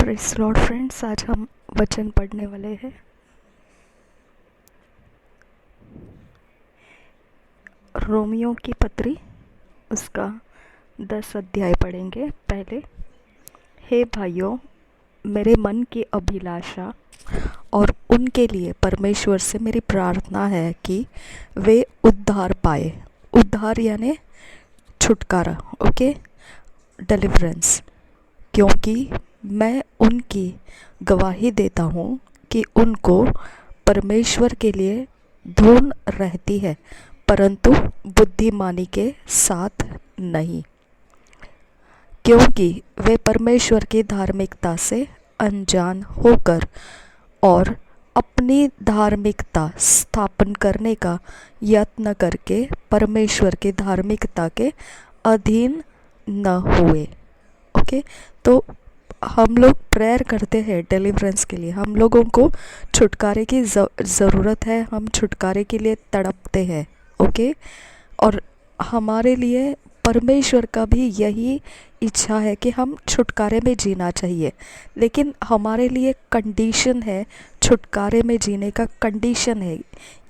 Press Lord friends, आज हम वचन पढ़ने वाले हैं। रोमियो की पत्री, उसका 10 अध्याय पढ़ेंगे। पहले, हे भाइयों, मेरे मन की अभिलाषा और उनके लिए परमेश्वर से मेरी प्रार्थना है कि वे उद्धार पाए। उद्धार यानी छुटकारा, ओके, डिलीवरेंस। क्योंकि मैं उनकी गवाही देता हूँ कि उनको परमेश्वर के लिए धुन रहती है, परंतु बुद्धिमानी के साथ नहीं, क्योंकि वे परमेश्वर की धार्मिकता से अनजान होकर और अपनी धार्मिकता स्थापन करने का यत्न करके परमेश्वर की धार्मिकता के अधीन न हुए। ओके, तो हम लोग प्रेयर करते हैं डिलीवरेंस के लिए। हम लोगों को छुटकारे की ज़रूरत है, हम छुटकारे के लिए तड़पते हैं। ओके, और हमारे लिए परमेश्वर का भी यही इच्छा है कि हम छुटकारे में जीना चाहिए। लेकिन हमारे लिए कंडीशन है, छुटकारे में जीने का कंडीशन है।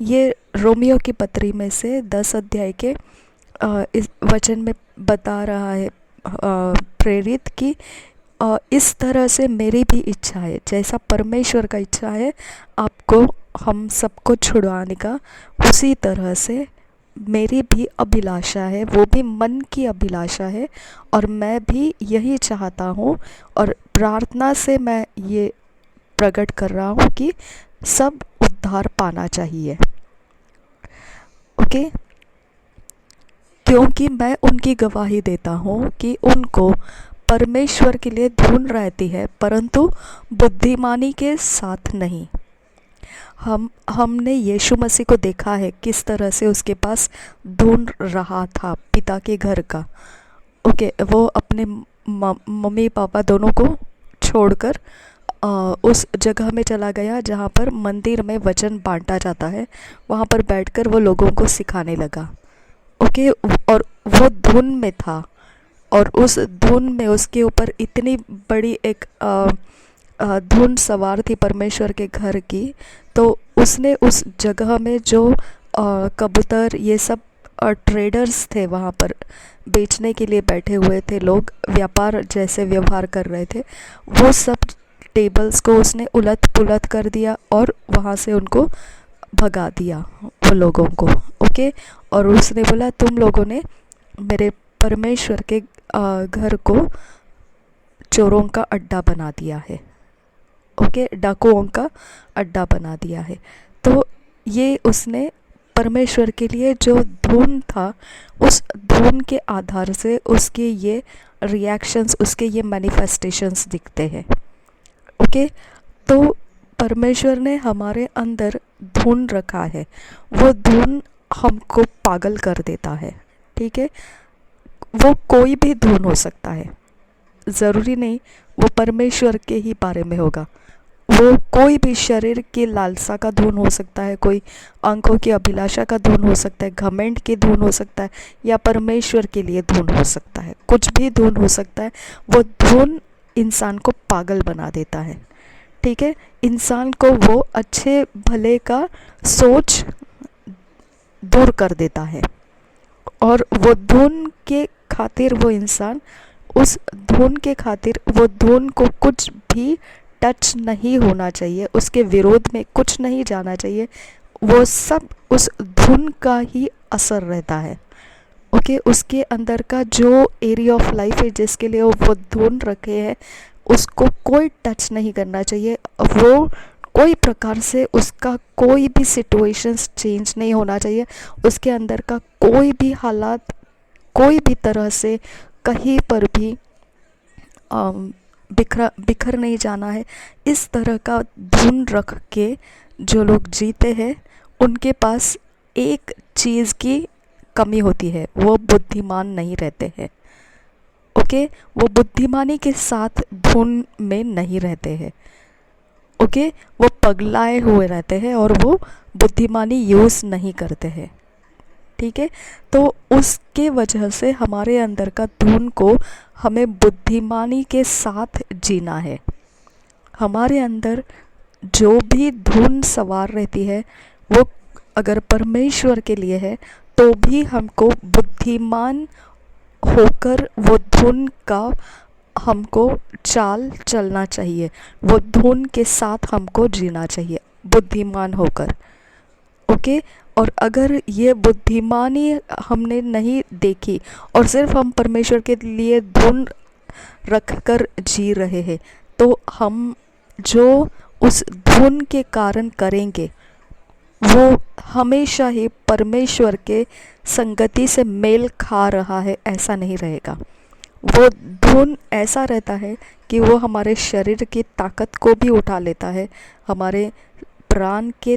ये रोमियो की पत्री में से 10 अध्याय के इस वचन में बता रहा है प्रेरित कि इस तरह से मेरी भी इच्छा है, जैसा परमेश्वर का इच्छा है आपको हम सबको छुड़वाने का, उसी तरह से मेरी भी अभिलाषा है, वो भी मन की अभिलाषा है। और मैं भी यही चाहता हूँ और प्रार्थना से मैं ये प्रकट कर रहा हूँ कि सब उद्धार पाना चाहिए। ओके, क्योंकि मैं उनकी गवाही देता हूँ कि उनको परमेश्वर के लिए धुन रहती है, परंतु बुद्धिमानी के साथ नहीं। हमने यीशु मसीह को देखा है किस तरह से उसके पास धुन रहा था पिता के घर का। ओके, वो अपने मम्मी पापा दोनों को छोड़कर उस जगह में चला गया जहाँ पर मंदिर में वचन बांटा जाता है। वहाँ पर बैठकर वो लोगों को सिखाने लगा। ओके, और वो धुन में था और उस धुन में उसके ऊपर इतनी बड़ी एक धुन सवार थी परमेश्वर के घर की। तो उसने उस जगह में जो कबूतर ये सब ट्रेडर्स थे, वहाँ पर बेचने के लिए बैठे हुए थे लोग, व्यापार जैसे व्यवहार कर रहे थे, वो सब टेबल्स को उसने उलट पुलट कर दिया और वहाँ से उनको भगा दिया वो लोगों को। ओके, और उसने बोला तुम लोगों ने मेरे परमेश्वर के घर को चोरों का अड्डा बना दिया है। ओके, डाकुओं का अड्डा बना दिया है। तो ये उसने परमेश्वर के लिए जो धुन था, उस धुन के आधार से उसके ये रिएक्शंस, उसके ये मैनिफेस्टेशंस दिखते हैं। ओके, तो परमेश्वर ने हमारे अंदर धुन रखा है, वो धुन हमको पागल कर देता है। ठीक है, वो कोई भी धुन हो सकता है, ज़रूरी नहीं वो परमेश्वर के ही बारे में होगा। वो कोई भी शरीर की लालसा का धुन हो सकता है, कोई आंखों की अभिलाषा का धुन हो सकता है, घमंड की धुन हो सकता है, या परमेश्वर के लिए धुन हो सकता है। कुछ भी धुन हो सकता है। वो धुन इंसान को पागल बना देता है। ठीक है, इंसान को वो अच्छे भले का सोच दूर कर देता है और वो धुन के खातिर वो इंसान, उस धुन के खातिर वो धुन को कुछ भी टच नहीं होना चाहिए, उसके विरोध में कुछ नहीं जाना चाहिए। वो सब उस धुन का ही असर रहता है। ओके, उसके अंदर का जो एरिया ऑफ लाइफ है जिसके लिए वो धुन रखे हैं, उसको कोई टच नहीं करना चाहिए। वो कोई प्रकार से उसका कोई भी सिचुएशंस चेंज नहीं होना चाहिए। उसके अंदर का कोई भी हालात कोई भी तरह से कहीं पर भी बिखर नहीं जाना है। इस तरह का धुन रख के जो लोग जीते हैं, उनके पास एक चीज़ की कमी होती है, वो बुद्धिमान नहीं रहते हैं। ओके, वो बुद्धिमानी के साथ धुन में नहीं रहते हैं। ओके, वो पगलाए हुए रहते हैं और वो बुद्धिमानी यूज़ नहीं करते हैं। ठीक है, तो उसके वजह से हमारे अंदर का धुन को हमें बुद्धिमानी के साथ जीना है। हमारे अंदर जो भी धुन सवार रहती है वो अगर परमेश्वर के लिए है तो भी हमको बुद्धिमान होकर वो धुन का हमको चाल चलना चाहिए, वो धुन के साथ हमको जीना चाहिए बुद्धिमान होकर। ओके, और अगर ये बुद्धिमानी हमने नहीं देखी और सिर्फ हम परमेश्वर के लिए धुन रख कर जी रहे हैं, तो हम जो उस धुन के कारण करेंगे वो हमेशा ही परमेश्वर के संगति से मेल खा रहा है ऐसा नहीं रहेगा। वो धुन ऐसा रहता है कि वो हमारे शरीर की ताकत को भी उठा लेता है, हमारे प्राण के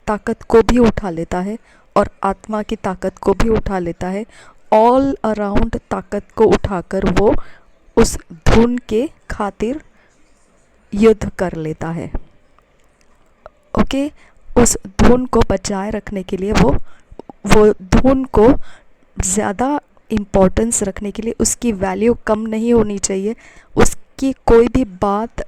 ताकत को भी उठा लेता है और आत्मा की ताकत को भी उठा लेता है। ऑल अराउंड ताकत को उठाकर वो उस धुन के खातिर युद्ध कर लेता है। ओके, उस धुन को बचाए रखने के लिए वो धुन को ज़्यादा इम्पोर्टेंस रखने के लिए उसकी वैल्यू कम नहीं होनी चाहिए, उसकी कोई भी बात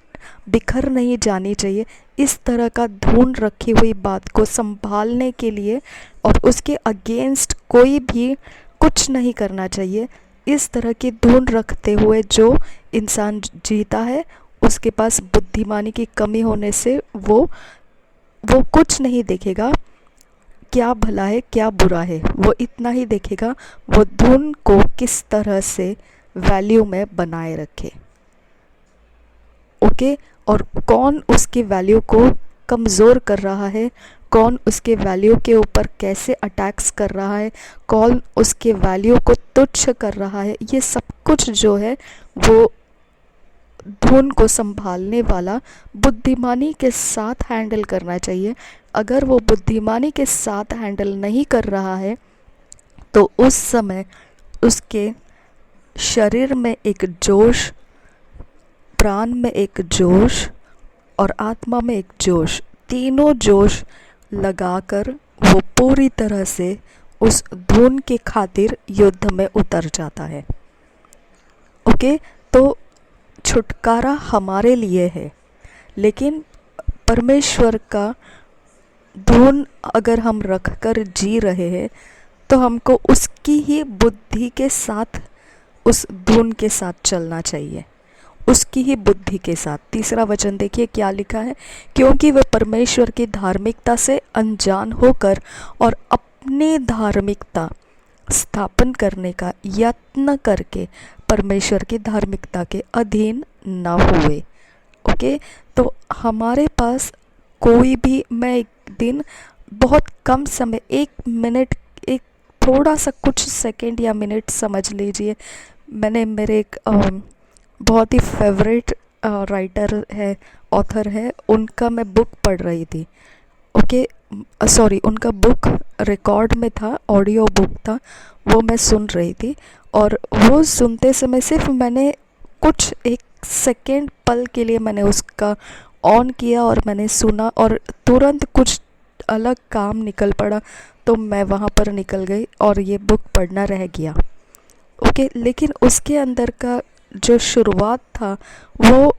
बिखर नहीं जानी चाहिए। इस तरह का धुन रखी हुई बात को संभालने के लिए और उसके अगेंस्ट कोई भी कुछ नहीं करना चाहिए। इस तरह की धुन रखते हुए जो इंसान जीता है उसके पास बुद्धिमानी की कमी होने से वो कुछ नहीं देखेगा क्या भला है क्या बुरा है, वो इतना ही देखेगा वो धुन को किस तरह से वैल्यू में बनाए रखे। ओके, और कौन उसकी वैल्यू को कमज़ोर कर रहा है, कौन उसके वैल्यू के ऊपर कैसे अटैक्स कर रहा है, कौन उसके वैल्यू को तुच्छ कर रहा है, ये सब कुछ जो है वो धुन को संभालने वाला बुद्धिमानी के साथ हैंडल करना चाहिए। अगर वो बुद्धिमानी के साथ हैंडल नहीं कर रहा है तो उस समय उसके शरीर में एक जोश, प्राण में एक जोश और आत्मा में एक जोश, तीनों जोश लगाकर वो पूरी तरह से उस धुन के खातिर युद्ध में उतर जाता है। ओके, तो छुटकारा हमारे लिए है, लेकिन परमेश्वर का धुन अगर हम रख कर जी रहे हैं तो हमको उसकी ही बुद्धि के साथ उस धुन के साथ चलना चाहिए, उसकी ही बुद्धि के साथ। तीसरा वचन देखिए क्या लिखा है, क्योंकि वे परमेश्वर की धार्मिकता से अनजान होकर और अपनी धार्मिकता स्थापन करने का यत्न करके परमेश्वर की धार्मिकता के अधीन न हुए। ओके, तो हमारे पास कोई भी, मैं एक दिन बहुत कम समय, 1 मिनट, एक थोड़ा सा कुछ सेकंड या मिनट समझ लीजिए, मैंने मेरे एक बहुत ही फेवरेट राइटर है, ऑथर है, उनका मैं बुक पढ़ रही थी। ओके, सॉरी, उनका बुक रिकॉर्ड में था, ऑडियो बुक था, वो मैं सुन रही थी और वो सुनते समय सिर्फ मैंने कुछ 1 सेकेंड पल के लिए मैंने उसका ऑन किया और मैंने सुना और तुरंत कुछ अलग काम निकल पड़ा तो मैं वहाँ पर निकल गई और ये बुक पढ़ना रह गया। ओके, लेकिन उसके अंदर का जो शुरुआत था वो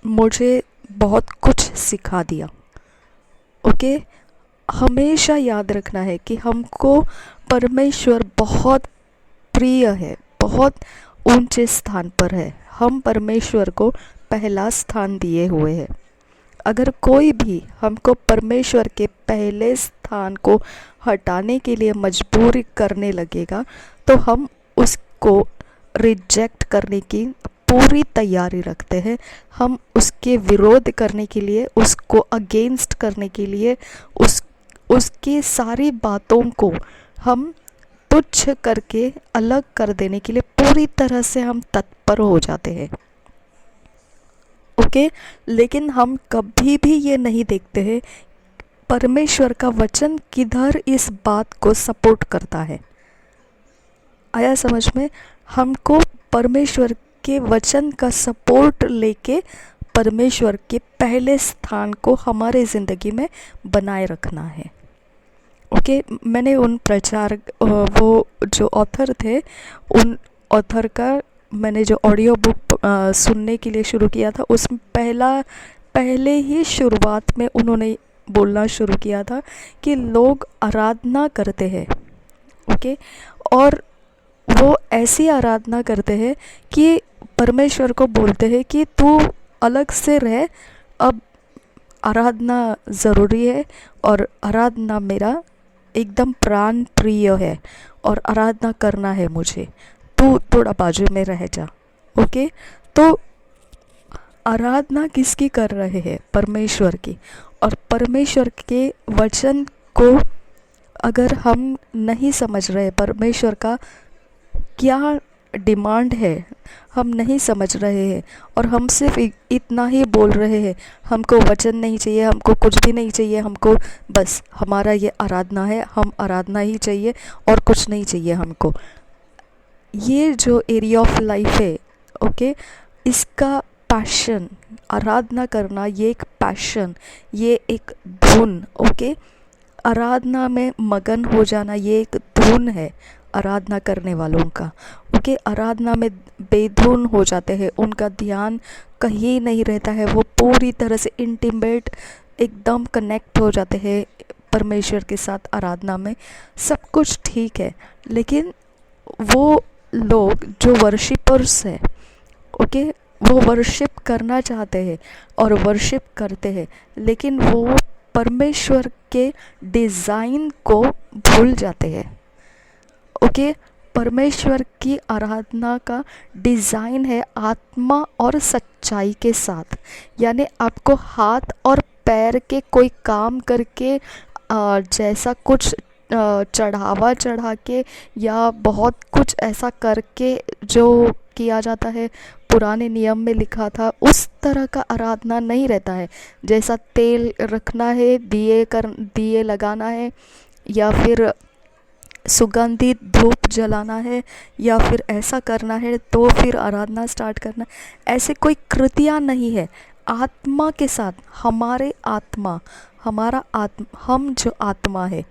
मुझे बहुत कुछ सिखा दिया। ओके, हमेशा याद रखना है कि हमको परमेश्वर बहुत प्रिय है, बहुत ऊंचे स्थान पर है, हम परमेश्वर को पहला स्थान दिए हुए हैं। अगर कोई भी हमको परमेश्वर के पहले स्थान को हटाने के लिए मजबूर करने लगेगा तो हम उसको रिजेक्ट करने की पूरी तैयारी रखते हैं, हम उसके विरोध करने के लिए, उसको अगेंस्ट करने के लिए, उसकी सारी बातों को हम तुच्छ करके अलग कर देने के लिए पूरी तरह से हम तत्पर हो जाते हैं। ओके, लेकिन हम कभी भी ये नहीं देखते हैं परमेश्वर का वचन किधर इस बात को सपोर्ट करता है। आया समझ में? हमको परमेश्वर के वचन का सपोर्ट लेके परमेश्वर के पहले स्थान को हमारे ज़िंदगी में बनाए रखना है। ओके, मैंने उन वो जो ऑथर थे, उन ऑथर का मैंने जो ऑडियो बुक सुनने के लिए शुरू किया था, उसमें पहले ही शुरुआत में उन्होंने बोलना शुरू किया था कि लोग आराधना करते हैं, ओके, और वो ऐसी आराधना करते हैं कि परमेश्वर को बोलते हैं कि तू अलग से रह, अब आराधना ज़रूरी है और आराधना मेरा एकदम प्राण प्रिय है और आराधना करना है मुझे, तू थोड़ा बाजू में रह जा, ओके। तो आराधना किसकी कर रहे हैं? परमेश्वर की। और परमेश्वर के वचन को अगर हम नहीं समझ रहे, परमेश्वर का क्या डिमांड है हम नहीं समझ रहे हैं, और हम सिर्फ इतना ही बोल रहे हैं, हमको वचन नहीं चाहिए, हमको कुछ भी नहीं चाहिए, हमको बस हमारा ये आराधना है, हम आराधना ही चाहिए और कुछ नहीं चाहिए हमको। ये जो एरिया ऑफ लाइफ है, ओके, इसका पैशन, आराधना करना, ये एक पैशन, ये एक धुन, ओके, आराधना में मगन हो जाना, ये एक धुन है आराधना करने वालों का, ओके। आराधना में बेधुन हो जाते हैं, उनका ध्यान कहीं नहीं रहता है, वो पूरी तरह से इंटीमेट एकदम कनेक्ट हो जाते हैं परमेश्वर के साथ। आराधना में सब कुछ ठीक है, लेकिन वो लोग जो वर्शिपर्स हैं, ओके, वो वर्शिप करना चाहते हैं और वर्शिप करते हैं, लेकिन वो परमेश्वर के डिज़ाइन को भूल जाते हैं, ओके। परमेश्वर की आराधना का डिज़ाइन है आत्मा और सच्चाई के साथ, यानी आपको हाथ और पैर के कोई काम करके जैसा कुछ चढ़ावा चढ़ा के या बहुत कुछ ऐसा करके जो किया जाता है, पुराने नियम में लिखा था, उस तरह का आराधना नहीं रहता है। जैसा तेल रखना है, दिए लगाना है, या फिर सुगंधित धूप जलाना है, या फिर ऐसा करना है तो फिर आराधना स्टार्ट करना, ऐसे कोई कृतियाँ नहीं है। आत्मा के साथ, हम जो आत्मा है,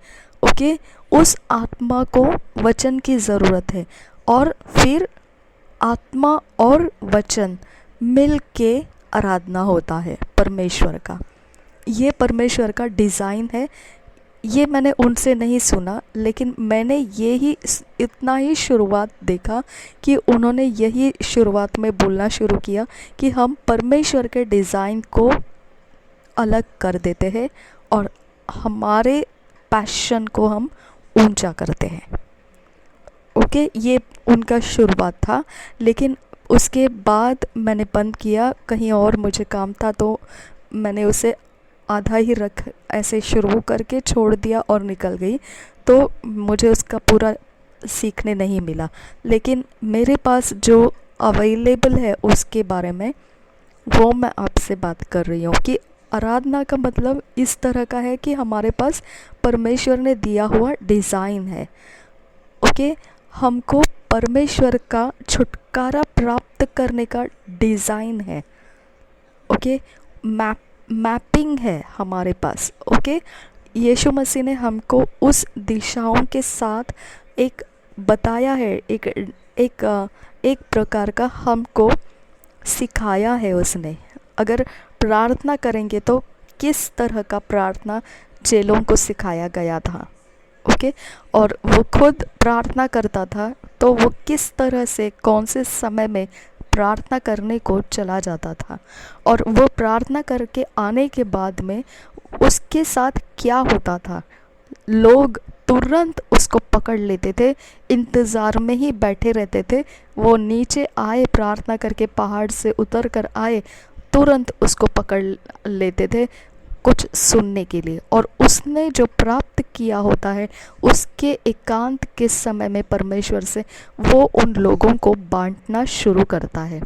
ओके, उस आत्मा को वचन की ज़रूरत है, और फिर आत्मा और वचन मिल के आराधना होता है परमेश्वर का। ये परमेश्वर का डिज़ाइन है। ये मैंने उनसे नहीं सुना, लेकिन मैंने इतना ही शुरुआत देखा कि उन्होंने यही शुरुआत में बोलना शुरू किया कि हम परमेश्वर के डिज़ाइन को अलग कर देते हैं और हमारे पैशन को हम ऊंचा करते हैं, ओके। ये उनका शुरुआत था, लेकिन उसके बाद मैंने बंद किया, कहीं और मुझे काम था तो मैंने उसे आधा ही ऐसे शुरू करके छोड़ दिया और निकल गई, तो मुझे उसका पूरा सीखने नहीं मिला। लेकिन मेरे पास जो अवेलेबल है उसके बारे में वो मैं आपसे बात कर रही हूँ कि आराधना का मतलब इस तरह का है कि हमारे पास परमेश्वर ने दिया हुआ डिज़ाइन है, ओके। हमको परमेश्वर का छुटकारा प्राप्त करने का डिज़ाइन है, ओके। मैपिंग है हमारे पास, ओके। यीशु मसीह ने हमको उस दिशाओं के साथ एक बताया है, एक प्रकार का हमको सिखाया है उसने। अगर प्रार्थना करेंगे तो किस तरह का प्रार्थना चेलों को सिखाया गया था, ओके। और वो खुद प्रार्थना करता था, तो वो किस तरह से कौन से समय में प्रार्थना करने को चला जाता था, और वो प्रार्थना करके आने के बाद में उसके साथ क्या होता था। लोग तुरंत उसको पकड़ लेते थे, इंतज़ार में ही बैठे रहते थे। वो नीचे आए, प्रार्थना करके पहाड़ से उतर कर आए, तुरंत उसको पकड़ लेते थे कुछ सुनने के लिए, और उसने जो प्राप्त किया होता है उसके एकांत के समय में परमेश्वर से वो उन लोगों को बांटना शुरू करता है,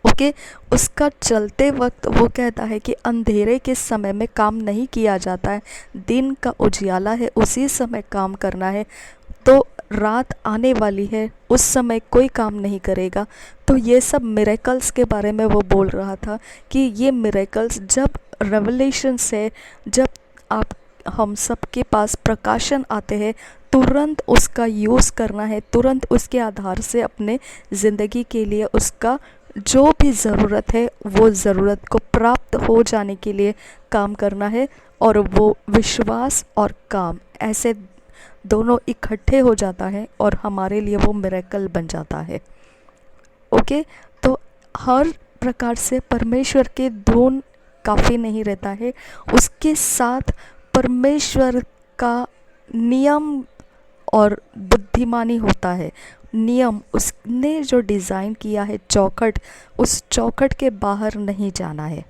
ओके। उसका चलते वक्त वो कहता है कि अंधेरे के समय में काम नहीं किया जाता है, दिन का उजियाला है उसी समय काम करना है, तो रात आने वाली है उस समय कोई काम नहीं करेगा। तो ये सब मिरेकल्स के बारे में वो बोल रहा था कि ये मिरेकल्स जब रेवलेशन से, जब हम सब के पास प्रकाशन आते हैं, तुरंत उसका यूज़ करना है, तुरंत उसके आधार से अपने ज़िंदगी के लिए उसका जो भी ज़रूरत है वो ज़रूरत को प्राप्त हो जाने के लिए काम करना है। और वो विश्वास और काम ऐसे दोनों इकट्ठे हो जाता है और हमारे लिए वो मिरेकल बन जाता है। ओके, तो हर प्रकार से परमेश्वर के धुन काफ़ी नहीं रहता है, उसके साथ परमेश्वर का नियम और बुद्धिमानी होता है। नियम, उसने जो डिज़ाइन किया है चौखट, उस चौखट के बाहर नहीं जाना है।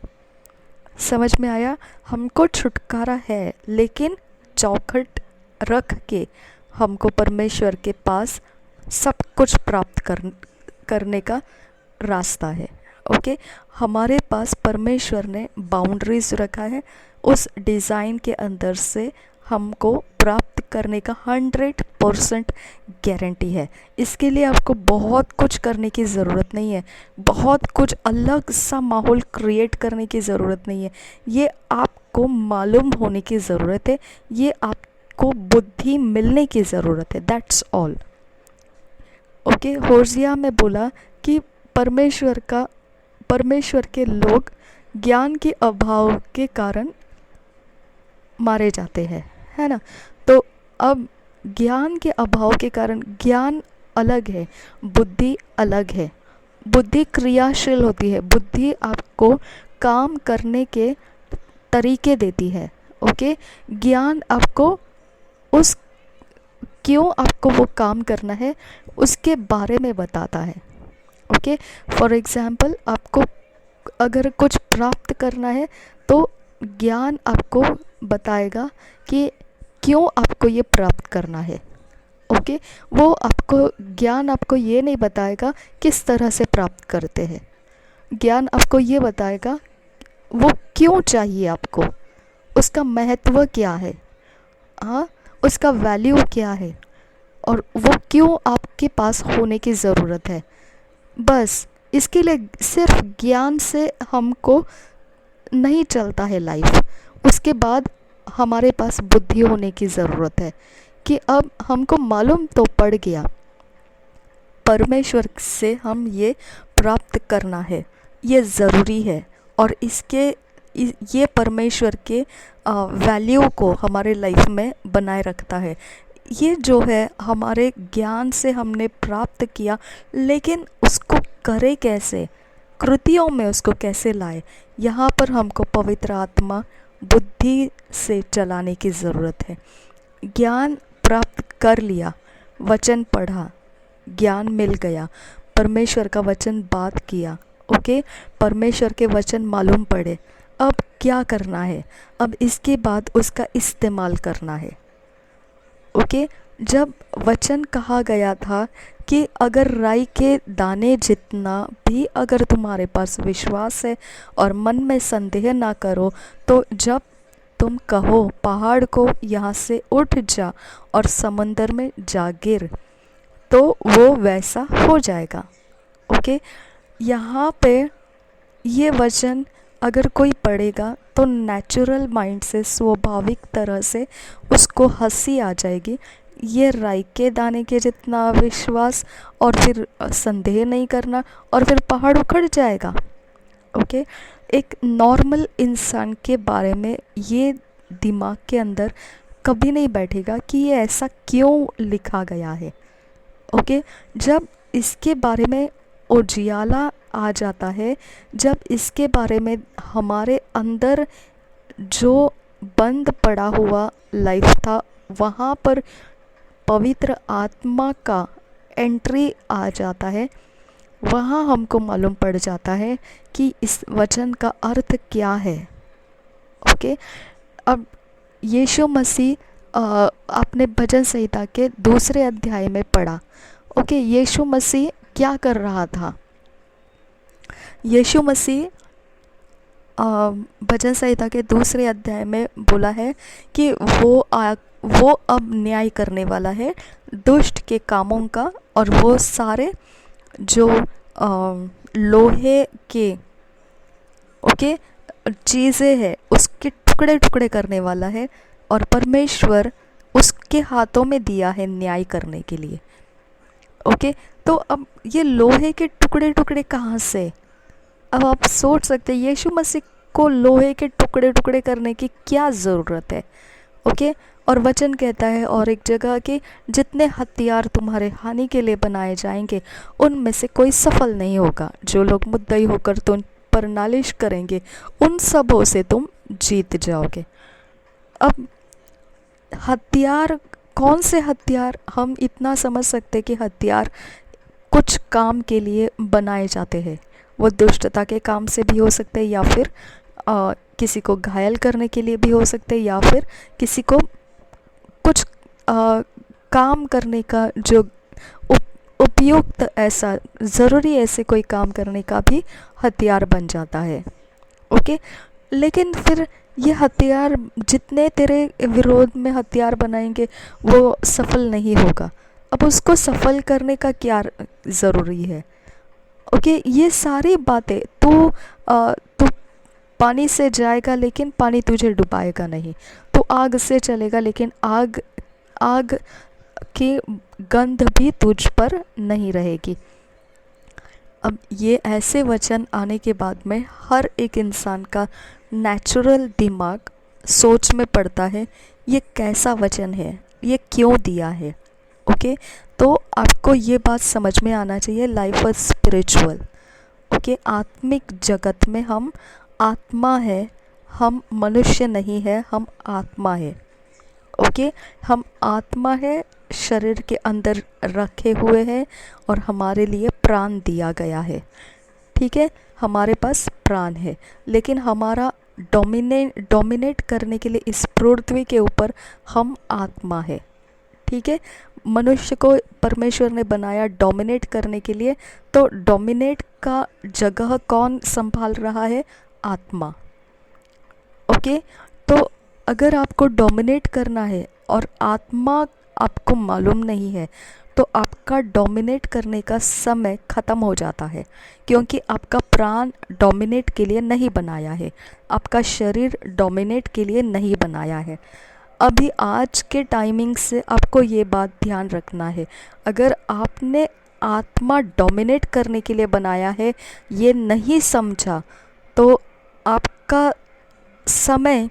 समझ में आया? हमको छुटकारा है, लेकिन चौखट रख के हमको परमेश्वर के पास सब कुछ प्राप्त करने का रास्ता है। ओके, हमारे पास परमेश्वर ने बाउंड्रीज रखा है, उस डिज़ाइन के अंदर से हमको प्राप्त करने का 100% गारंटी है। इसके लिए आपको बहुत कुछ करने की ज़रूरत नहीं है, बहुत कुछ अलग सा माहौल क्रिएट करने की ज़रूरत नहीं है। ये आपको मालूम होने की ज़रूरत है, ये आपको बुद्धि मिलने की ज़रूरत है, दैट्स ऑल। ओके, होशिया में बोला कि परमेश्वर के लोग ज्ञान के अभाव के कारण मारे जाते हैं, है ना। तो अब ज्ञान के अभाव के कारण, ज्ञान अलग है, बुद्धि अलग है। बुद्धि क्रियाशील होती है, बुद्धि आपको काम करने के तरीके देती है। ओके, ज्ञान आपको उस क्यों आपको वो काम करना है उसके बारे में बताता है। ओके, फॉर एग्ज़ाम्पल आपको अगर कुछ प्राप्त करना है तो ज्ञान आपको बताएगा कि क्यों आपको ये प्राप्त करना है। ओके, वो आपको ज्ञान आपको ये नहीं बताएगा किस तरह से प्राप्त करते हैं, ज्ञान आपको ये बताएगा वो क्यों चाहिए आपको, उसका महत्व क्या है, हाँ, उसका वैल्यू क्या है, और वो क्यों आपके पास होने की ज़रूरत है। बस इसके लिए सिर्फ ज्ञान से हमको नहीं चलता है लाइफ। उसके बाद हमारे पास बुद्धि होने की ज़रूरत है कि अब हमको मालूम तो पड़ गया परमेश्वर से हम ये प्राप्त करना है, ये ज़रूरी है, और ये परमेश्वर के वैल्यू को हमारे लाइफ में बनाए रखता है। ये जो है हमारे ज्ञान से हमने प्राप्त किया, लेकिन उसको करे कैसे, कृतियों में उसको कैसे लाए, यहाँ पर हमको पवित्र आत्मा बुद्धि से चलाने की ज़रूरत है। ज्ञान प्राप्त कर लिया, वचन पढ़ा, ज्ञान मिल गया, परमेश्वर का वचन बात किया, ओके, परमेश्वर के वचन मालूम पड़े, अब क्या करना है, अब इसके बाद उसका इस्तेमाल करना है। ओके, जब वचन कहा गया था कि अगर राई के दाने जितना भी अगर तुम्हारे पास विश्वास है और मन में संदेह ना करो, तो जब तुम कहो पहाड़ को यहाँ से उठ जा और समंदर में जा गिर, तो वो वैसा हो जाएगा। ओके, यहाँ पे ये वचन अगर कोई पढ़ेगा तो नेचुरल माइंड से, स्वाभाविक तरह से उसको हंसी आ जाएगी। ये राई के दाने के जितना विश्वास और फिर संदेह नहीं करना और फिर पहाड़ उखड़ जाएगा। ओके, एक नॉर्मल इंसान के बारे में ये दिमाग के अंदर कभी नहीं बैठेगा कि ये ऐसा क्यों लिखा गया है। ओके, जब इसके बारे में उजियाला आ जाता है, जब इसके बारे में हमारे अंदर जो बंद पड़ा हुआ लाइफ था वहाँ पर पवित्र आत्मा का एंट्री आ जाता है, वहाँ हमको मालूम पड़ जाता है कि इस वचन का अर्थ क्या है। ओके, अब यीशु मसीह आपने भजन संहिता के 2 अध्याय में पढ़ा। ओके, यीशु मसीह क्या कर रहा था? यीशु मसीह भजन संहिता के 2 अध्याय में बोला है कि वो अब न्याय करने वाला है दुष्ट के कामों का, और वो सारे जो लोहे के चीज़ें हैं उसके टुकड़े टुकड़े करने वाला है, और परमेश्वर उसके हाथों में दिया है न्याय करने के लिए। ओके, तो अब ये लोहे के टुकड़े टुकड़े कहाँ से? अब आप सोच सकते हैं यीशु मसीह को लोहे के टुकड़े टुकड़े करने की क्या ज़रूरत है? ओके, और वचन कहता है और एक जगह कि जितने हथियार तुम्हारे हानि के लिए बनाए जाएंगे उनमें से कोई सफल नहीं होगा। जो लोग मुद्दई होकर तुम पर नालिश करेंगे उन सबों से तुम जीत जाओगे। अब हथियार, कौन से हथियार? हम इतना समझ सकते कि हथियार कुछ काम के लिए बनाए जाते हैं। वो दुष्टता के काम से भी हो सकते हैं, या फिर किसी को घायल करने के लिए भी हो सकते हैं, या फिर किसी को कुछ काम करने का जो उपयुक्त ऐसा ज़रूरी ऐसे कोई काम करने का भी हथियार बन जाता है। ओके, लेकिन फिर ये हथियार जितने तेरे विरोध में हथियार बनाएंगे वो सफल नहीं होगा। अब उसको सफल करने का क्या ज़रूरी है? ओके, ये सारी बातें तू पानी से जाएगा लेकिन पानी तुझे डुबाएगा नहीं। तो आग से चलेगा लेकिन आग की गंध भी तुझ पर नहीं रहेगी। अब ये ऐसे वचन आने के बाद में हर एक इंसान का नेचुरल दिमाग सोच में पड़ता है, ये कैसा वचन है, ये क्यों दिया है? ओके, तो आपको ये बात समझ में आना चाहिए, लाइफ इज स्पिरिचुअल। ओके, आत्मिक जगत में हम आत्मा है, हम मनुष्य नहीं है, हम आत्मा है। ओके, हम आत्मा है, शरीर के अंदर रखे हुए हैं और हमारे लिए प्राण दिया गया है। ठीक है, हमारे पास प्राण है, लेकिन हमारा डोमिनेट करने के लिए इस पृथ्वी के ऊपर हम आत्मा है। ठीक है, मनुष्य को परमेश्वर ने बनाया डोमिनेट करने के लिए, तो डोमिनेट का जगह कौन संभाल रहा है? आत्मा। ओके, तो अगर आपको डोमिनेट करना है और आत्मा आपको मालूम नहीं है, तो आपका डोमिनेट करने का समय ख़त्म हो जाता है, क्योंकि आपका प्राण डोमिनेट के लिए नहीं बनाया है, आपका शरीर डोमिनेट के लिए नहीं बनाया है। अभी आज के टाइमिंग से आपको ये बात ध्यान रखना है, अगर आपने आत्मा डोमिनेट करने के लिए बनाया है ये नहीं समझा, तो आपका समय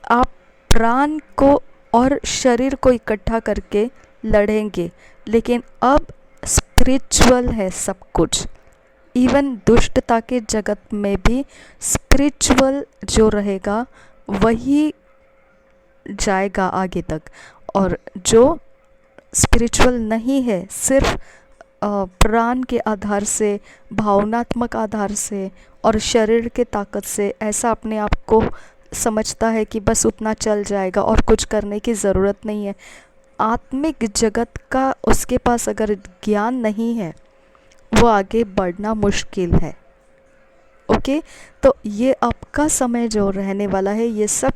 आप प्राण को और शरीर को इकट्ठा करके लड़ेंगे। लेकिन अब स्पिरिचुअल है सब कुछ, इवन दुष्टता के जगत में भी स्पिरिचुअल जो रहेगा वही जाएगा आगे तक, और जो स्पिरिचुअल नहीं है, सिर्फ प्राण के आधार से, भावनात्मक आधार से और शरीर के ताकत से ऐसा अपने आप को समझता है कि बस उतना चल जाएगा और कुछ करने की ज़रूरत नहीं है, आत्मिक जगत का उसके पास अगर ज्ञान नहीं है, वो आगे बढ़ना मुश्किल है। ओके, तो ये आपका समय जो रहने वाला है, ये सब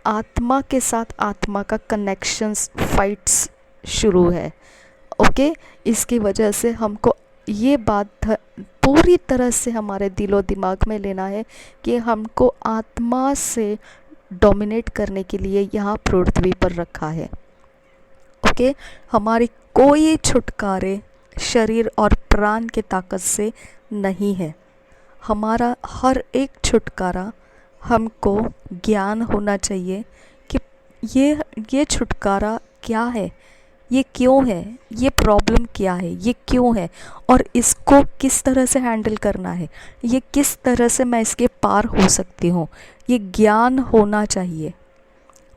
आत्मा के साथ आत्मा का कनेक्शंस, फाइट्स शुरू है। ओके, इसकी वजह से हमको ये बात पूरी तरह से हमारे दिलो दिमाग में लेना है कि हमको आत्मा से डोमिनेट करने के लिए यहाँ पृथ्वी पर रखा है। ओके, हमारी कोई छुटकारे शरीर और प्राण के ताकत से नहीं है। हमारा हर एक छुटकारा हमको ज्ञान होना चाहिए कि ये छुटकारा क्या है, ये क्यों है, ये प्रॉब्लम क्या है, ये क्यों है, और इसको किस तरह से हैंडल करना है, ये किस तरह से मैं इसके पार हो सकती हूँ, ये ज्ञान होना चाहिए।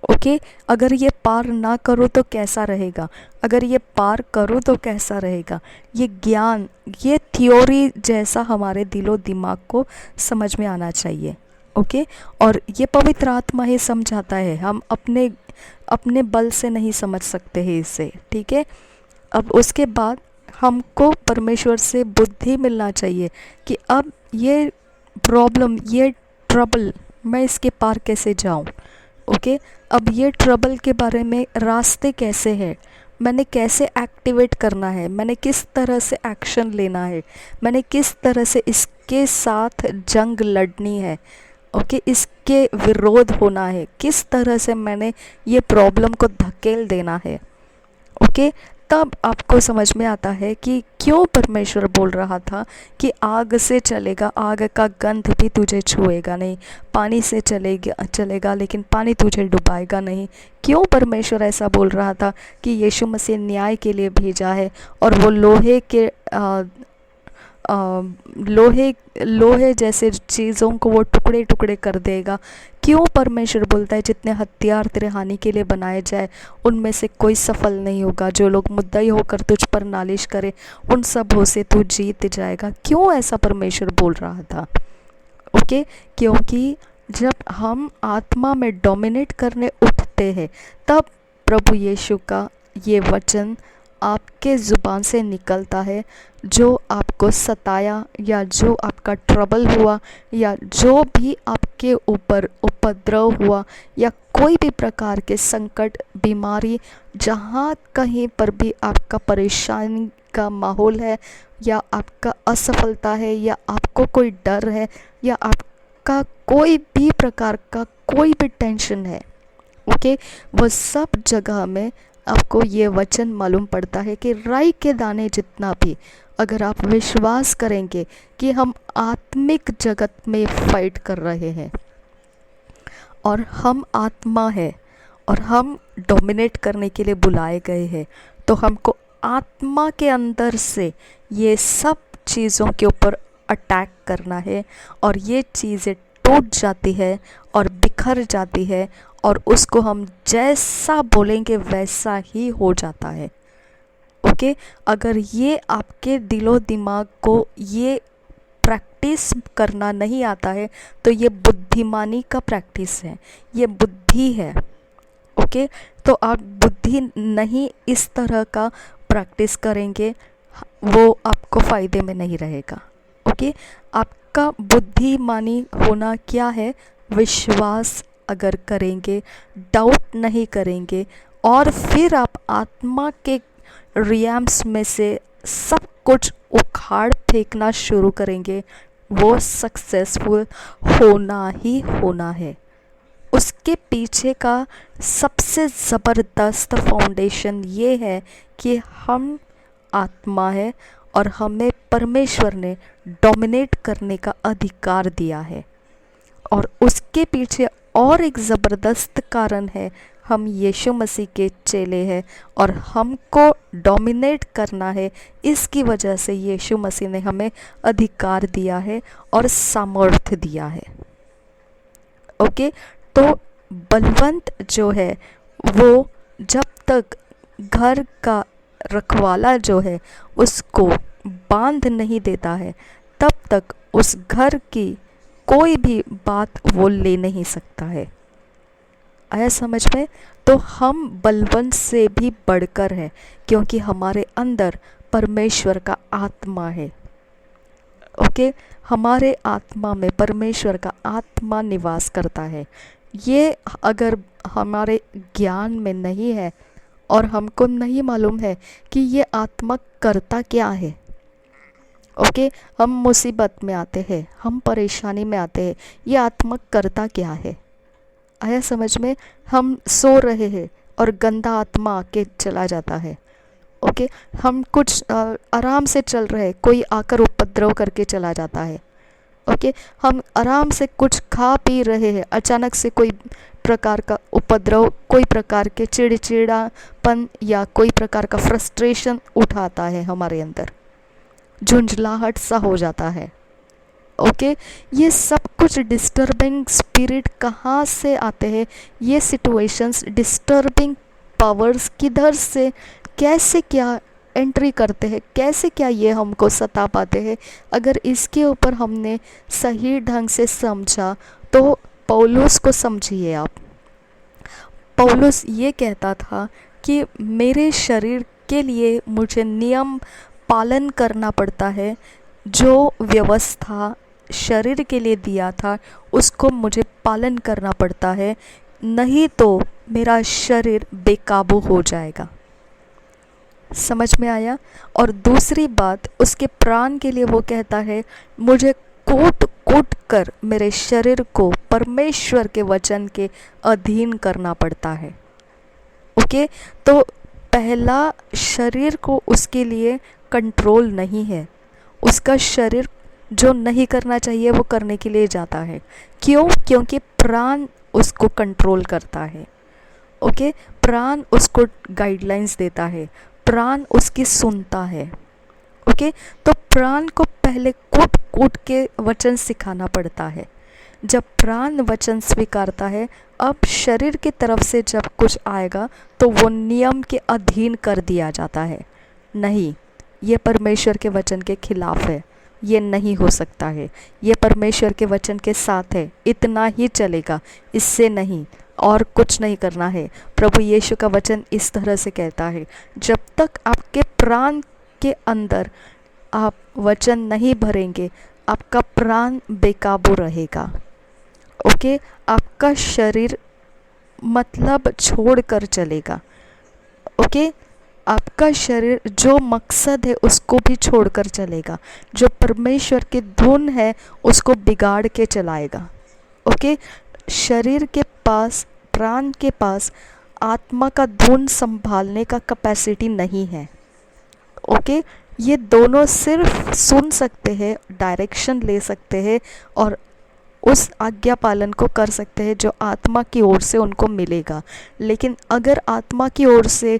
ओके, अगर ये पार ना करो तो कैसा रहेगा, अगर ये पार करो तो कैसा रहेगा, ये ज्ञान, ये थ्योरी जैसा हमारे दिलो दिमाग को समझ में आना चाहिए। ओके, और ये पवित्र आत्मा ही समझाता है, हम अपने बल से नहीं समझ सकते हैं इसे। ठीक है, अब उसके बाद हमको परमेश्वर से बुद्धि मिलना चाहिए कि अब ये प्रॉब्लम, ये ट्रबल, मैं इसके पार कैसे जाऊं। ओके, अब ये ट्रबल के बारे में रास्ते कैसे हैं, मैंने कैसे एक्टिवेट करना है, मैंने किस तरह से एक्शन लेना है, मैंने किस तरह से इसके साथ जंग लड़नी है। ओके, इसके विरोध होना है, किस तरह से मैंने ये प्रॉब्लम को धकेल देना है। ओके, तब आपको समझ में आता है कि क्यों परमेश्वर बोल रहा था कि आग से चलेगा, आग का गंध भी तुझे छुएगा नहीं, पानी से चलेगा लेकिन पानी तुझे डुबाएगा नहीं। क्यों परमेश्वर ऐसा बोल रहा था कि यीशु मसीह न्याय के लिए भेजा है और वो लोहे जैसे चीज़ों को वो टुकड़े टुकड़े कर देगा। क्यों परमेश्वर बोलता है जितने हथियार तेरे हानि के लिए बनाए जाए उनमें से कोई सफल नहीं होगा, जो लोग मुद्दई होकर तुझ पर नालिश करे उन सबों से तू जीत जाएगा। क्यों ऐसा परमेश्वर बोल रहा था? ओके, क्योंकि जब हम आत्मा में डोमिनेट करने उठते हैं तब प्रभु यीशु का ये वचन आपके ज़ुबान से निकलता है। जो आपको सताया या जो आपका ट्रबल हुआ या जो भी आपके ऊपर उपद्रव हुआ या कोई भी प्रकार के संकट, बीमारी, जहाँ कहीं पर भी आपका परेशानी का माहौल है या आपका असफलता है या आपको कोई डर है या आपका कोई भी प्रकार का कोई भी टेंशन है, ओके, वो सब जगह में आपको ये वचन मालूम पड़ता है कि राई के दाने जितना भी अगर आप विश्वास करेंगे कि हम आत्मिक जगत में फाइट कर रहे हैं और हम आत्मा है और हम डोमिनेट करने के लिए बुलाए गए हैं, तो हमको आत्मा के अंदर से ये सब चीज़ों के ऊपर अटैक करना है और ये चीज़ें टूट जाती है और बिखर जाती है और उसको हम जैसा बोलेंगे वैसा ही हो जाता है। ओके, अगर ये आपके दिलो दिमाग को ये प्रैक्टिस करना नहीं आता है तो ये बुद्धिमानी का प्रैक्टिस है, ये बुद्धि है। ओके, तो आप बुद्धि नहीं इस तरह का प्रैक्टिस करेंगे, वो आपको फ़ायदे में नहीं रहेगा। ओके, आपका बुद्धिमानी होना क्या है? विश्वास अगर करेंगे, डाउट नहीं करेंगे और फिर आप आत्मा के रियम्स में से सब कुछ उखाड़ फेंकना शुरू करेंगे, वो सक्सेसफुल होना ही होना है। उसके पीछे का सबसे ज़बरदस्त फाउंडेशन ये है कि हम आत्मा है और हमें परमेश्वर ने डोमिनेट करने का अधिकार दिया है। और उसके पीछे और एक ज़बरदस्त कारण है, हम यीशु मसीह के चेले हैं और हमको डोमिनेट करना है। इसकी वजह से यीशु मसीह ने हमें अधिकार दिया है और सामर्थ्य दिया है। ओके, तो बलवंत जो है वो जब तक घर का रखवाला जो है उसको बांध नहीं देता है तब तक उस घर की कोई भी बात वो ले नहीं सकता है। आया समझ में? तो हम बलवंत से भी बढ़कर है क्योंकि हमारे अंदर परमेश्वर का आत्मा है। ओके, हमारे आत्मा में परमेश्वर का आत्मा निवास करता है। ये अगर हमारे ज्ञान में नहीं है और हमको नहीं मालूम है कि ये आत्मा करता क्या है। ओके, हम मुसीबत में आते हैं, हम परेशानी में आते हैं, ये आत्मा करता क्या है? आया समझ में? हम सो रहे हैं और गंदा आत्मा आके चला जाता है। ओके, हम कुछ आराम से चल रहे, कोई आकर उपद्रव करके चला जाता है। ओके, हम आराम से कुछ खा पी रहे हैं, अचानक से कोई प्रकार का उपद्रव, कोई प्रकार के चिड़चिड़ापन या कोई प्रकार का फ्रस्ट्रेशन उठाता है हमारे अंदर, झुंझलाहट सा हो जाता है। ओके, ये सब कुछ डिस्टर्बिंग स्पिरिट कहाँ से आते हैं? ये सिचुएशंस, डिस्टर्बिंग पावर्स किधर से, कैसे क्या एंट्री करते हैं, कैसे क्या ये हमको सता पाते हैं? अगर इसके ऊपर हमने सही ढंग से समझा तो पौलुस को समझिए आप। पौलुस ये कहता था कि मेरे शरीर के लिए मुझे नियम पालन करना पड़ता है, जो व्यवस्था शरीर के लिए दिया था उसको मुझे पालन करना पड़ता है, नहीं तो मेरा शरीर बेकाबू हो जाएगा। समझ में आया? और दूसरी बात, उसके प्राण के लिए वो कहता है मुझे कोट कोट कर मेरे शरीर को परमेश्वर के वचन के अधीन करना पड़ता है। ओके, तो पहला शरीर को उसके लिए कंट्रोल नहीं है, उसका शरीर जो नहीं करना चाहिए वो करने के लिए जाता है। क्यों? क्योंकि प्राण उसको कंट्रोल करता है। ओके, प्राण उसको गाइडलाइंस देता है, प्राण उसकी सुनता है। ओके, तो प्राण को पहले कूट कूट के वचन सिखाना पड़ता है। जब प्राण वचन स्वीकारता है, अब शरीर की तरफ से जब कुछ आएगा तो वो नियम के अधीन कर दिया जाता है। नहीं, ये परमेश्वर के वचन के खिलाफ है, ये नहीं हो सकता है, ये परमेश्वर के वचन के साथ है, इतना ही चलेगा, इससे नहीं, और कुछ नहीं करना है। प्रभु यीशु का वचन इस तरह से कहता है, जब तक आपके प्राण के अंदर आप वचन नहीं भरेंगे, आपका प्राण बेकाबू रहेगा। ओके, आपका शरीर मतलब छोड़कर चलेगा। ओके, आपका शरीर जो मकसद है उसको भी छोड़कर चलेगा, जो परमेश्वर की धुन है उसको बिगाड़ के चलाएगा। ओके, शरीर के पास, प्राण के पास आत्मा का धुन संभालने का कैपेसिटी नहीं है। ओके, ये दोनों सिर्फ सुन सकते हैं, डायरेक्शन ले सकते हैं और उस आज्ञा पालन को कर सकते हैं जो आत्मा की ओर से उनको मिलेगा। लेकिन अगर आत्मा की ओर से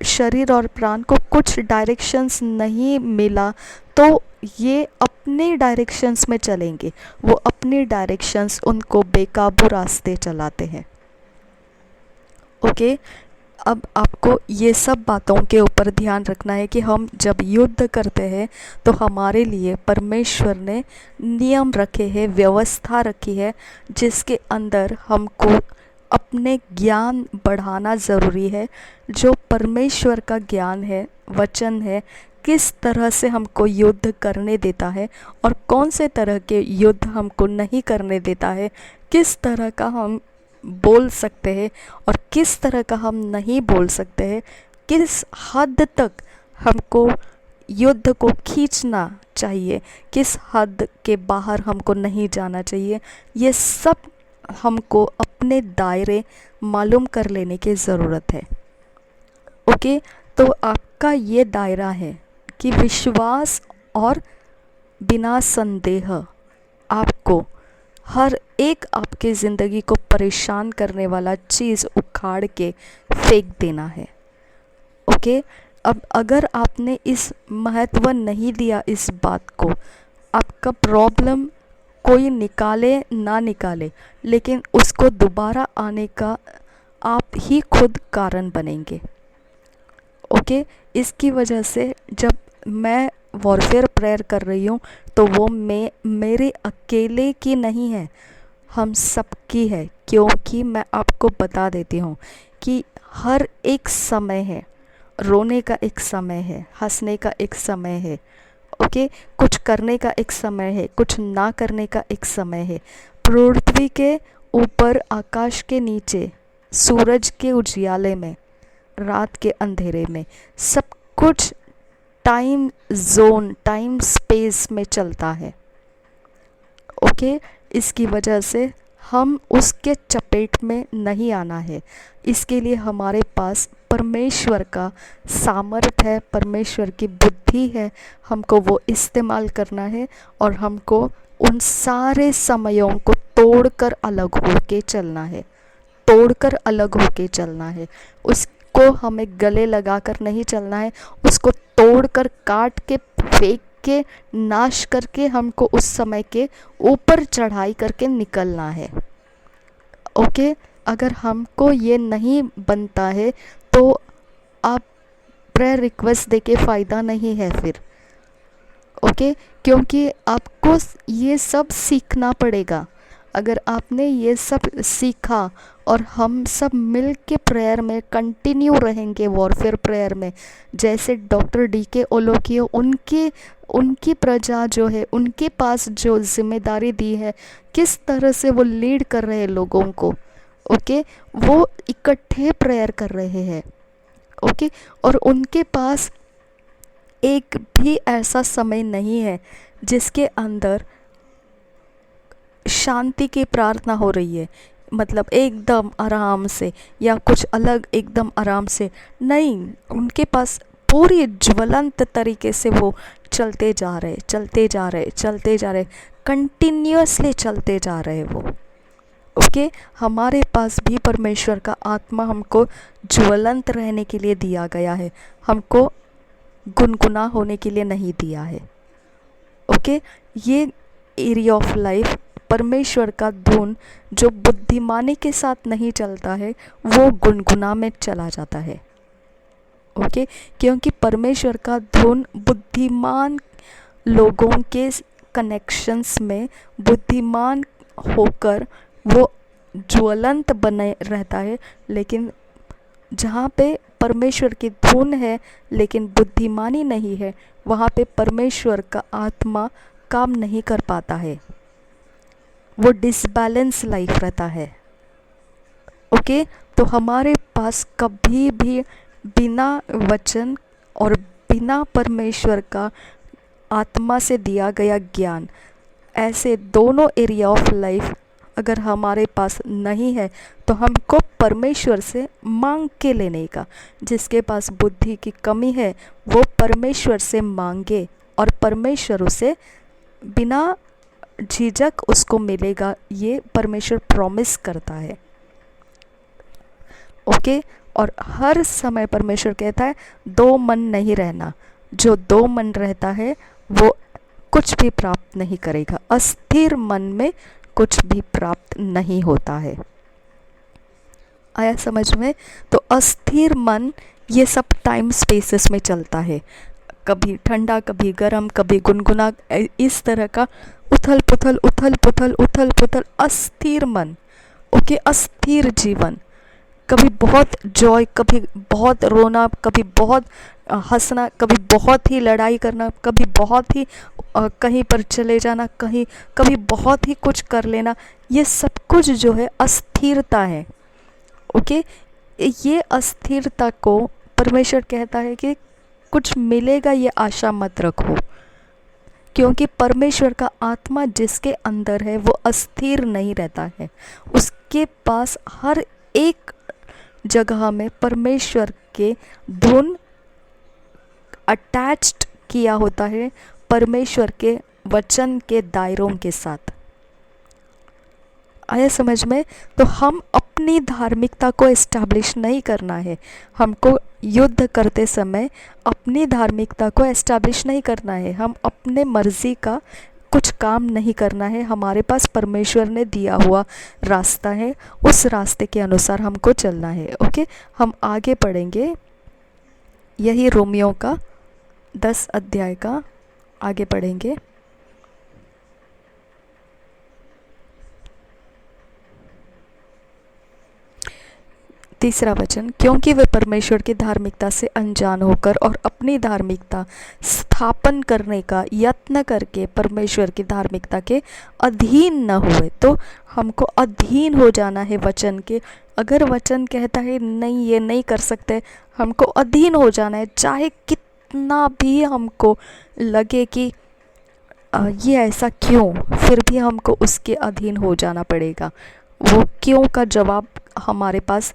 शरीर और प्राण को कुछ डायरेक्शंस नहीं मिला तो ये अपने डायरेक्शंस में चलेंगे, वो अपनी डायरेक्शंस उनको बेकाबू रास्ते चलाते हैं। ओके, अब आपको ये सब बातों के ऊपर ध्यान रखना है कि हम जब युद्ध करते हैं तो हमारे लिए परमेश्वर ने नियम रखे हैं, व्यवस्था रखी है, जिसके अंदर हमको अपने ज्ञान बढ़ाना ज़रूरी है। जो परमेश्वर का ज्ञान है, वचन है, किस तरह से हमको युद्ध करने देता है और कौन से तरह के युद्ध हमको नहीं करने देता है, किस तरह का हम बोल सकते हैं और किस तरह का हम नहीं बोल सकते हैं, किस हद तक हमको युद्ध को खींचना चाहिए, किस हद के बाहर हमको नहीं जाना चाहिए, ये सब हमको अपने दायरे मालूम कर लेने की ज़रूरत है। ओके, तो आपका ये दायरा है कि विश्वास और बिना संदेह आपको हर एक आपके ज़िंदगी को परेशान करने वाला चीज़ उखाड़ के फेंक देना है। ओके, अब अगर आपने इस महत्व नहीं दिया इस बात को, आपका प्रॉब्लम कोई निकाले ना निकाले, लेकिन उसको दोबारा आने का आप ही खुद कारण बनेंगे। ओके, इसकी वजह से जब मैं वॉरफेयर प्रेयर कर रही हूँ तो वो मेरे अकेले की नहीं है, हम सबकी है। क्योंकि मैं आपको बता देती हूँ कि हर एक समय है, रोने का एक समय है, हंसने का एक समय है। ओके, कुछ करने का एक समय है, कुछ ना करने का एक समय है। पृथ्वी के ऊपर, आकाश के नीचे, सूरज के उजियाले में, रात के अंधेरे में, सब कुछ टाइम जोन, टाइम स्पेस में चलता है। ओके, इसकी वजह से हम उसके चपेट में नहीं आना है। इसके लिए हमारे पास परमेश्वर का सामर्थ्य है, परमेश्वर की बुद्धि है, हमको वो इस्तेमाल करना है और हमको उन सारे समयों को तोड़कर अलग होके चलना है, तोड़कर अलग होके चलना है। उसको हमें गले लगाकर नहीं चलना है, उसको तोड़कर, काट के, फेंक के, नाश करके हमको उस समय के ऊपर चढ़ाई करके निकलना है। ओके, अगर हमको ये नहीं बनता है तो आप प्रेयर रिक्वेस्ट देके फ़ायदा नहीं है फिर। ओके, क्योंकि आपको ये सब सीखना पड़ेगा। अगर आपने ये सब सीखा और हम सब मिल के प्रेयर में कंटिन्यू रहेंगे, वॉरफेयर प्रेयर में, जैसे डॉक्टर DK ओलोकियो उनकी प्रजा जो है, उनके पास जो जिम्मेदारी दी है, किस तरह से वो लीड कर रहे हैं लोगों को। ओके, वो इकट्ठे प्रेयर कर रहे हैं। ओके, और उनके पास एक भी ऐसा समय नहीं है जिसके अंदर शांति की प्रार्थना हो रही है, मतलब एकदम आराम से या कुछ अलग एकदम आराम से नहीं, उनके पास पूरी ज्वलंत तरीके से वो चलते जा रहे, चलते जा रहे, चलते जा रहे, कंटिन्यूअसली चलते जा रहे वो। ओके, हमारे पास भी परमेश्वर का आत्मा हमको ज्वलंत रहने के लिए दिया गया है, हमको गुनगुना होने के लिए नहीं दिया है। ओके, ये एरिया ऑफ लाइफ परमेश्वर का धुन जो बुद्धिमानी के साथ नहीं चलता है वो गुनगुना में चला जाता है। ओके, क्योंकि परमेश्वर का धुन बुद्धिमान लोगों के कनेक्शंस में बुद्धिमान होकर वो ज्वलंत बने रहता है, लेकिन जहाँ पे परमेश्वर की धुन है लेकिन बुद्धिमानी नहीं है, वहाँ पे परमेश्वर का आत्मा काम नहीं कर पाता है, वो डिसबैलेंस लाइफ रहता है। ओके, तो हमारे पास कभी भी बिना वचन और बिना परमेश्वर का आत्मा से दिया गया ज्ञान, ऐसे दोनों एरिया ऑफ लाइफ अगर हमारे पास नहीं है तो हमको परमेश्वर से मांग के लेने का। जिसके पास बुद्धि की कमी है वो परमेश्वर से मांगे और परमेश्वर उसे बिना झिझक उसको मिलेगा, ये परमेश्वर प्रॉमिस करता है। ओके, और हर समय परमेश्वर कहता है दो मन नहीं रहना, जो दो मन रहता है वो कुछ भी प्राप्त नहीं करेगा, अस्थिर मन में कुछ भी प्राप्त नहीं होता है। आया समझ में? तो अस्थिर मन ये सब टाइम स्पेसेस में चलता है, कभी ठंडा कभी गर्म कभी गुनगुना, इस तरह का उथल पुथल उथल पुथल उथल पुथल, अस्थिर मन। ओके, अस्थिर जीवन, कभी बहुत जॉय कभी बहुत रोना, कभी बहुत हंसना, कभी बहुत ही लड़ाई करना, कभी बहुत ही कहीं पर चले जाना, कभी बहुत ही कुछ कर लेना, ये सब कुछ जो है अस्थिरता है। ओके, ये अस्थिरता को परमेश्वर कहता है कि कुछ मिलेगा ये आशा मत रखो, क्योंकि परमेश्वर का आत्मा जिसके अंदर है वो अस्थिर नहीं रहता है, उसके पास हर एक जगह में परमेश्वर के धुन अटैच्ड किया होता है परमेश्वर के वचन के दायरों के साथ। आया समझ में? तो हम अपनी धार्मिकता को एस्टैब्लिश नहीं करना है, हमको युद्ध करते समय अपनी धार्मिकता को एस्टैब्लिश नहीं करना है, हम अपने मर्जी का कुछ काम नहीं करना है, हमारे पास परमेश्वर ने दिया हुआ रास्ता है, उस रास्ते के अनुसार हमको चलना है। ओके, हम आगे पढ़ेंगे, यही रोमियो का 10 अध्याय का आगे पढ़ेंगे। तीसरा वचन, क्योंकि वे परमेश्वर की धार्मिकता से अनजान होकर और अपनी धार्मिकता स्थापन करने का यत्न करके परमेश्वर की धार्मिकता के अधीन न हुए। तो हमको अधीन हो जाना है वचन के। अगर वचन कहता है नहीं ये नहीं कर सकते, हमको अधीन हो जाना है, चाहे कितना भी हमको लगे कि ये ऐसा क्यों, फिर भी हमको उसके अधीन हो जाना पड़ेगा। वो क्यों का जवाब हमारे पास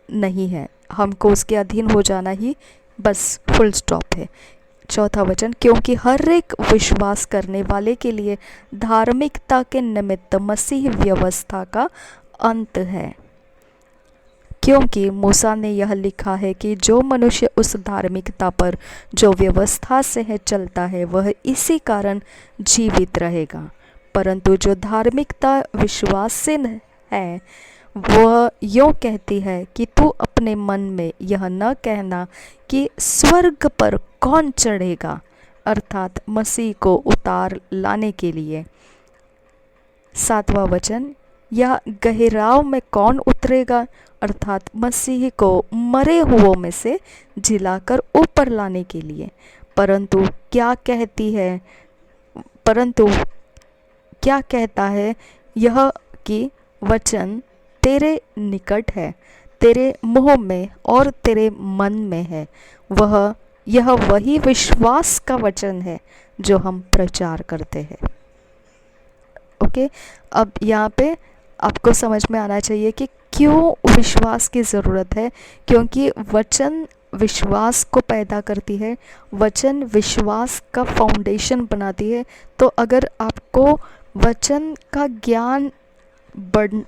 नहीं है, हमको उसके अधीन हो जाना ही बस फुल स्टॉप है। चौथा वचन, क्योंकि हर एक विश्वास करने वाले के लिए धार्मिकता के निमित्त मसीह व्यवस्था का अंत है, क्योंकि मूसा ने यह लिखा है कि जो मनुष्य उस धार्मिकता पर जो व्यवस्था से है चलता है वह इसी कारण जीवित रहेगा, परंतु जो धार्मिकता विश्वास से है वह यूँ कहती है कि तू अपने मन में यह न कहना कि स्वर्ग पर कौन चढ़ेगा, अर्थात मसीह को उतार लाने के लिए। सातवां वचन, या गहराव में कौन उतरेगा, अर्थात मसीह को मरे हुओं में से जिलाकर ऊपर लाने के लिए। परंतु क्या कहता है यह कि वचन तेरे निकट है, तेरे मुंह में और तेरे मन में है, यह वही विश्वास का वचन है जो हम प्रचार करते हैं। ओके, अब यहाँ पे आपको समझ में आना चाहिए कि क्यों विश्वास की ज़रूरत है, क्योंकि वचन विश्वास को पैदा करती है, वचन विश्वास का फाउंडेशन बनाती है। तो अगर आपको वचन का ज्ञान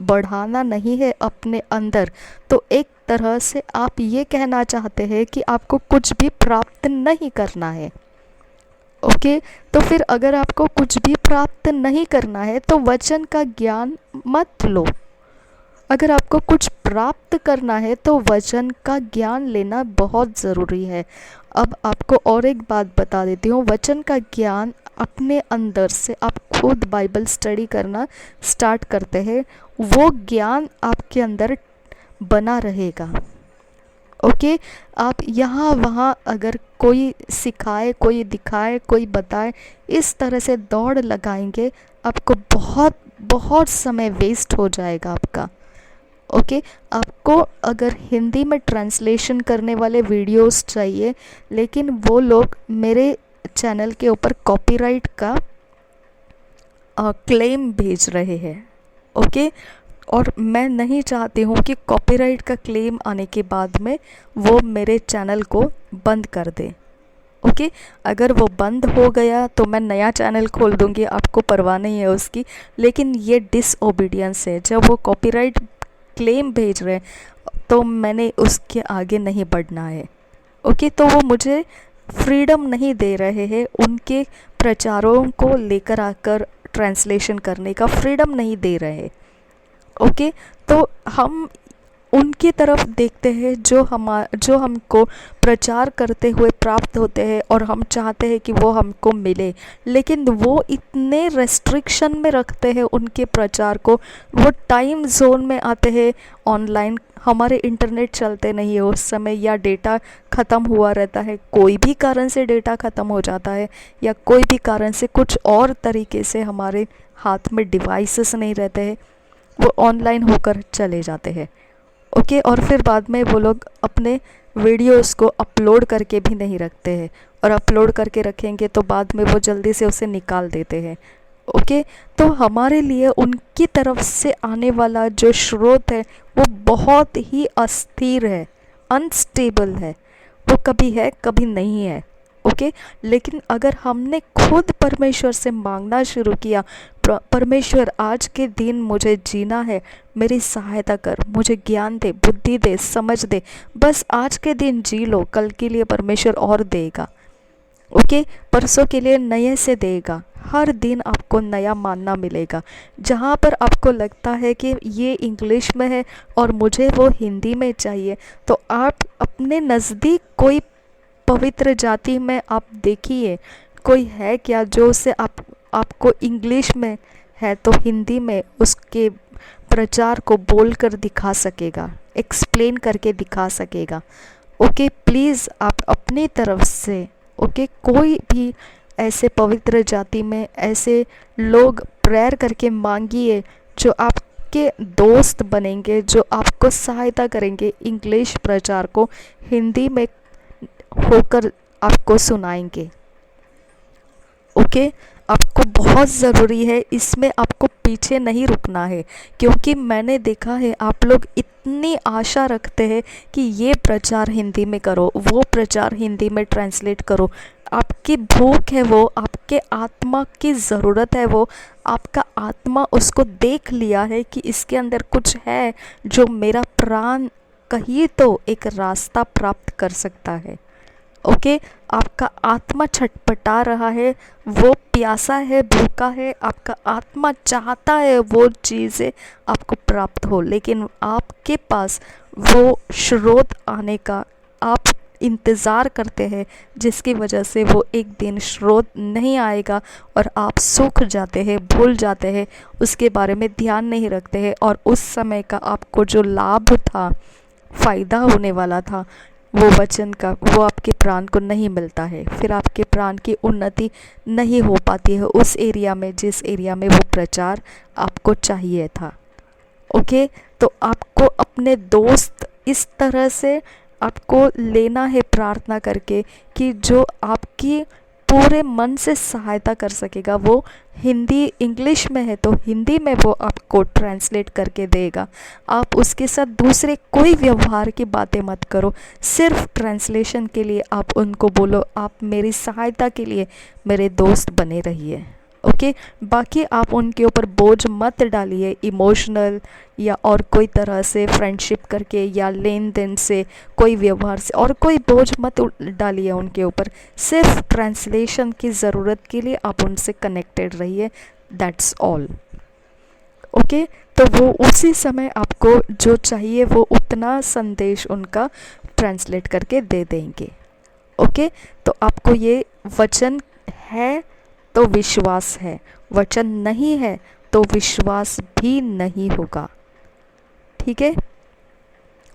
बढ़ाना नहीं है अपने अंदर, तो एक तरह से आप ये कहना चाहते हैं कि आपको कुछ भी प्राप्त नहीं करना है। ओके, तो फिर अगर आपको कुछ भी प्राप्त नहीं करना है तो वचन का ज्ञान मत लो। अगर आपको कुछ प्राप्त करना है तो वचन का ज्ञान लेना बहुत ज़रूरी है। अब आपको और एक बात बता देती हूँ, वचन का ज्ञान अपने अंदर से आप खुद बाइबल स्टडी करना स्टार्ट करते हैं, वो ज्ञान आपके अंदर बना रहेगा। ओके, आप यहाँ वहाँ अगर कोई सिखाए, कोई दिखाए, कोई बताए, इस तरह से दौड़ लगाएंगे, आपको बहुत बहुत समय वेस्ट हो जाएगा आपका। ओके, आपको अगर हिंदी में ट्रांसलेशन करने वाले वीडियोस चाहिए, लेकिन वो लोग मेरे चैनल के ऊपर कॉपीराइट का क्लेम भेज रहे हैं। ओके, और मैं नहीं चाहती हूँ कि कॉपीराइट का क्लेम आने के बाद में वो मेरे चैनल को बंद कर दे। ओके, अगर वो बंद हो गया तो मैं नया चैनल खोल दूँगी, आपको परवाह नहीं है उसकी। लेकिन ये डिसओबीडियंस है, जब वो कॉपीराइट क्लेम भेज रहे हैं तो मैंने उसके आगे नहीं बढ़ना है। ओके, तो वो मुझे फ्रीडम नहीं दे रहे हैं, उनके प्रचारों को लेकर आकर ट्रांसलेशन करने का फ्रीडम नहीं दे रहे। ओके, तो हम उनकी तरफ देखते हैं जो हमको प्रचार करते हुए प्राप्त होते हैं और हम चाहते हैं कि वो हमको मिले, लेकिन वो इतने रेस्ट्रिक्शन में रखते हैं उनके प्रचार को। वो टाइम जोन में आते हैं ऑनलाइन, हमारे इंटरनेट चलते नहीं है उस समय, या डेटा ख़त्म हुआ रहता है, कोई भी कारण से डेटा ख़त्म हो जाता है, या कोई भी कारण से कुछ और तरीके से हमारे हाथ में डिवाइसेस नहीं रहते हैं, वो ऑनलाइन होकर चले जाते हैं। ओके, और फिर बाद में वो लोग अपने वीडियोस को अपलोड करके भी नहीं रखते हैं, और अपलोड करके रखेंगे तो बाद में वो जल्दी से उसे निकाल देते हैं। ओके, तो हमारे लिए उनकी तरफ से आने वाला जो स्रोत है वो बहुत ही अस्थिर है, अनस्टेबल है, वो कभी है कभी नहीं है। ओके, लेकिन अगर हमने खुद परमेश्वर से मांगना शुरू किया, परमेश्वर आज के दिन मुझे जीना है, मेरी सहायता कर, मुझे ज्ञान दे, बुद्धि दे, समझ दे, बस आज के दिन जी लो, कल के लिए परमेश्वर और देगा। ओके, परसों के लिए नए से देगा, हर दिन आपको नया मानना मिलेगा। जहाँ पर आपको लगता है कि ये इंग्लिश में है और मुझे वो हिंदी में चाहिए, तो आप अपने नज़दीक कोई पवित्र जाति में आप देखिए, कोई है क्या जो उसे आपको इंग्लिश में है तो हिंदी में उसके प्रचार को बोलकर दिखा सकेगा, एक्सप्लेन करके दिखा सकेगा। ओके, प्लीज़ आप अपनी तरफ से कोई भी ऐसे पवित्र जाति में ऐसे लोग प्रेयर करके मांगिए जो आपके दोस्त बनेंगे, जो आपको सहायता करेंगे, इंग्लिश प्रचार को हिंदी में होकर आपको सुनाएंगे। ओके, आपको बहुत ज़रूरी है, इसमें आपको पीछे नहीं रुकना है, क्योंकि मैंने देखा है आप लोग इतनी आशा रखते हैं कि ये प्रचार हिंदी में करो, वो प्रचार हिंदी में ट्रांसलेट करो। आपकी भूख है वो, आपके आत्मा की ज़रूरत है वो, आपका आत्मा उसको देख लिया है कि इसके अंदर कुछ है जो मेरा प्राण कहीं तो एक रास्ता प्राप्त कर सकता है। ओके, आपका आत्मा छटपटा रहा है, वो प्यासा है, भूखा है, आपका आत्मा चाहता है वो चीज़ें आपको प्राप्त हो, लेकिन आपके पास वो स्रोत आने का आप इंतज़ार करते हैं, जिसकी वजह से वो एक दिन स्रोत नहीं आएगा और आप सूख जाते हैं, भूल जाते हैं, उसके बारे में ध्यान नहीं रखते हैं, और उस समय का आपको जो लाभ था, फ़ायदा होने वाला था वो वचन का, वो आपके प्राण को नहीं मिलता है। फिर आपके प्राण की उन्नति नहीं हो पाती है उस एरिया में जिस एरिया में वो प्रचार आपको चाहिए था। ओके, तो आपको अपने दोस्त इस तरह से आपको लेना है प्रार्थना करके कि जो आपकी पूरे मन से सहायता कर सकेगा। वो हिंदी इंग्लिश में है तो हिंदी में वो आपको ट्रांसलेट करके देगा। आप उसके साथ दूसरे कोई व्यवहार की बातें मत करो, सिर्फ ट्रांसलेशन के लिए आप उनको बोलो आप मेरी सहायता के लिए मेरे दोस्त बने रहिए। ओके, बाकी आप उनके ऊपर बोझ मत डालिए इमोशनल या और कोई तरह से फ्रेंडशिप करके या लेन देन से, कोई व्यवहार से, और कोई बोझ मत डालिए उनके ऊपर। सिर्फ ट्रांसलेशन की ज़रूरत के लिए आप उनसे कनेक्टेड रहिए, दैट्स ऑल। ओके, तो वो उसी समय आपको जो चाहिए वो उतना संदेश उनका ट्रांसलेट करके दे देंगे। ओके, तो आपको ये वचन है तो विश्वास है, वचन नहीं है तो विश्वास भी नहीं होगा। ठीक है,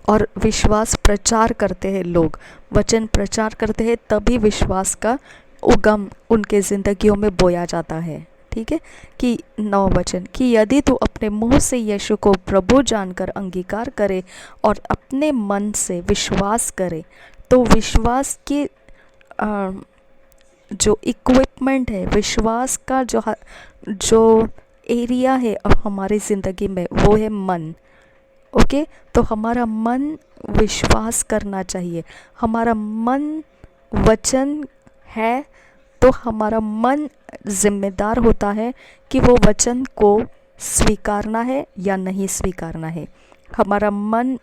और विश्वास प्रचार करते हैं लोग, वचन प्रचार करते हैं तभी विश्वास का उगम उनके ज़िंदगियों में बोया जाता है। ठीक है, कि 9 वचन कि यदि तू अपने मुंह से यीशु को प्रभु जानकर अंगीकार करे और अपने मन से विश्वास करे तो विश्वास के जो इक्विपमेंट है, विश्वास का जो एरिया है अब हमारी ज़िंदगी में वो है मन। ओके, तो हमारा मन विश्वास करना चाहिए। हमारा मन वचन है तो हमारा मन जिम्मेदार होता है कि वो वचन को स्वीकारना है या नहीं स्वीकारना है। हमारा मन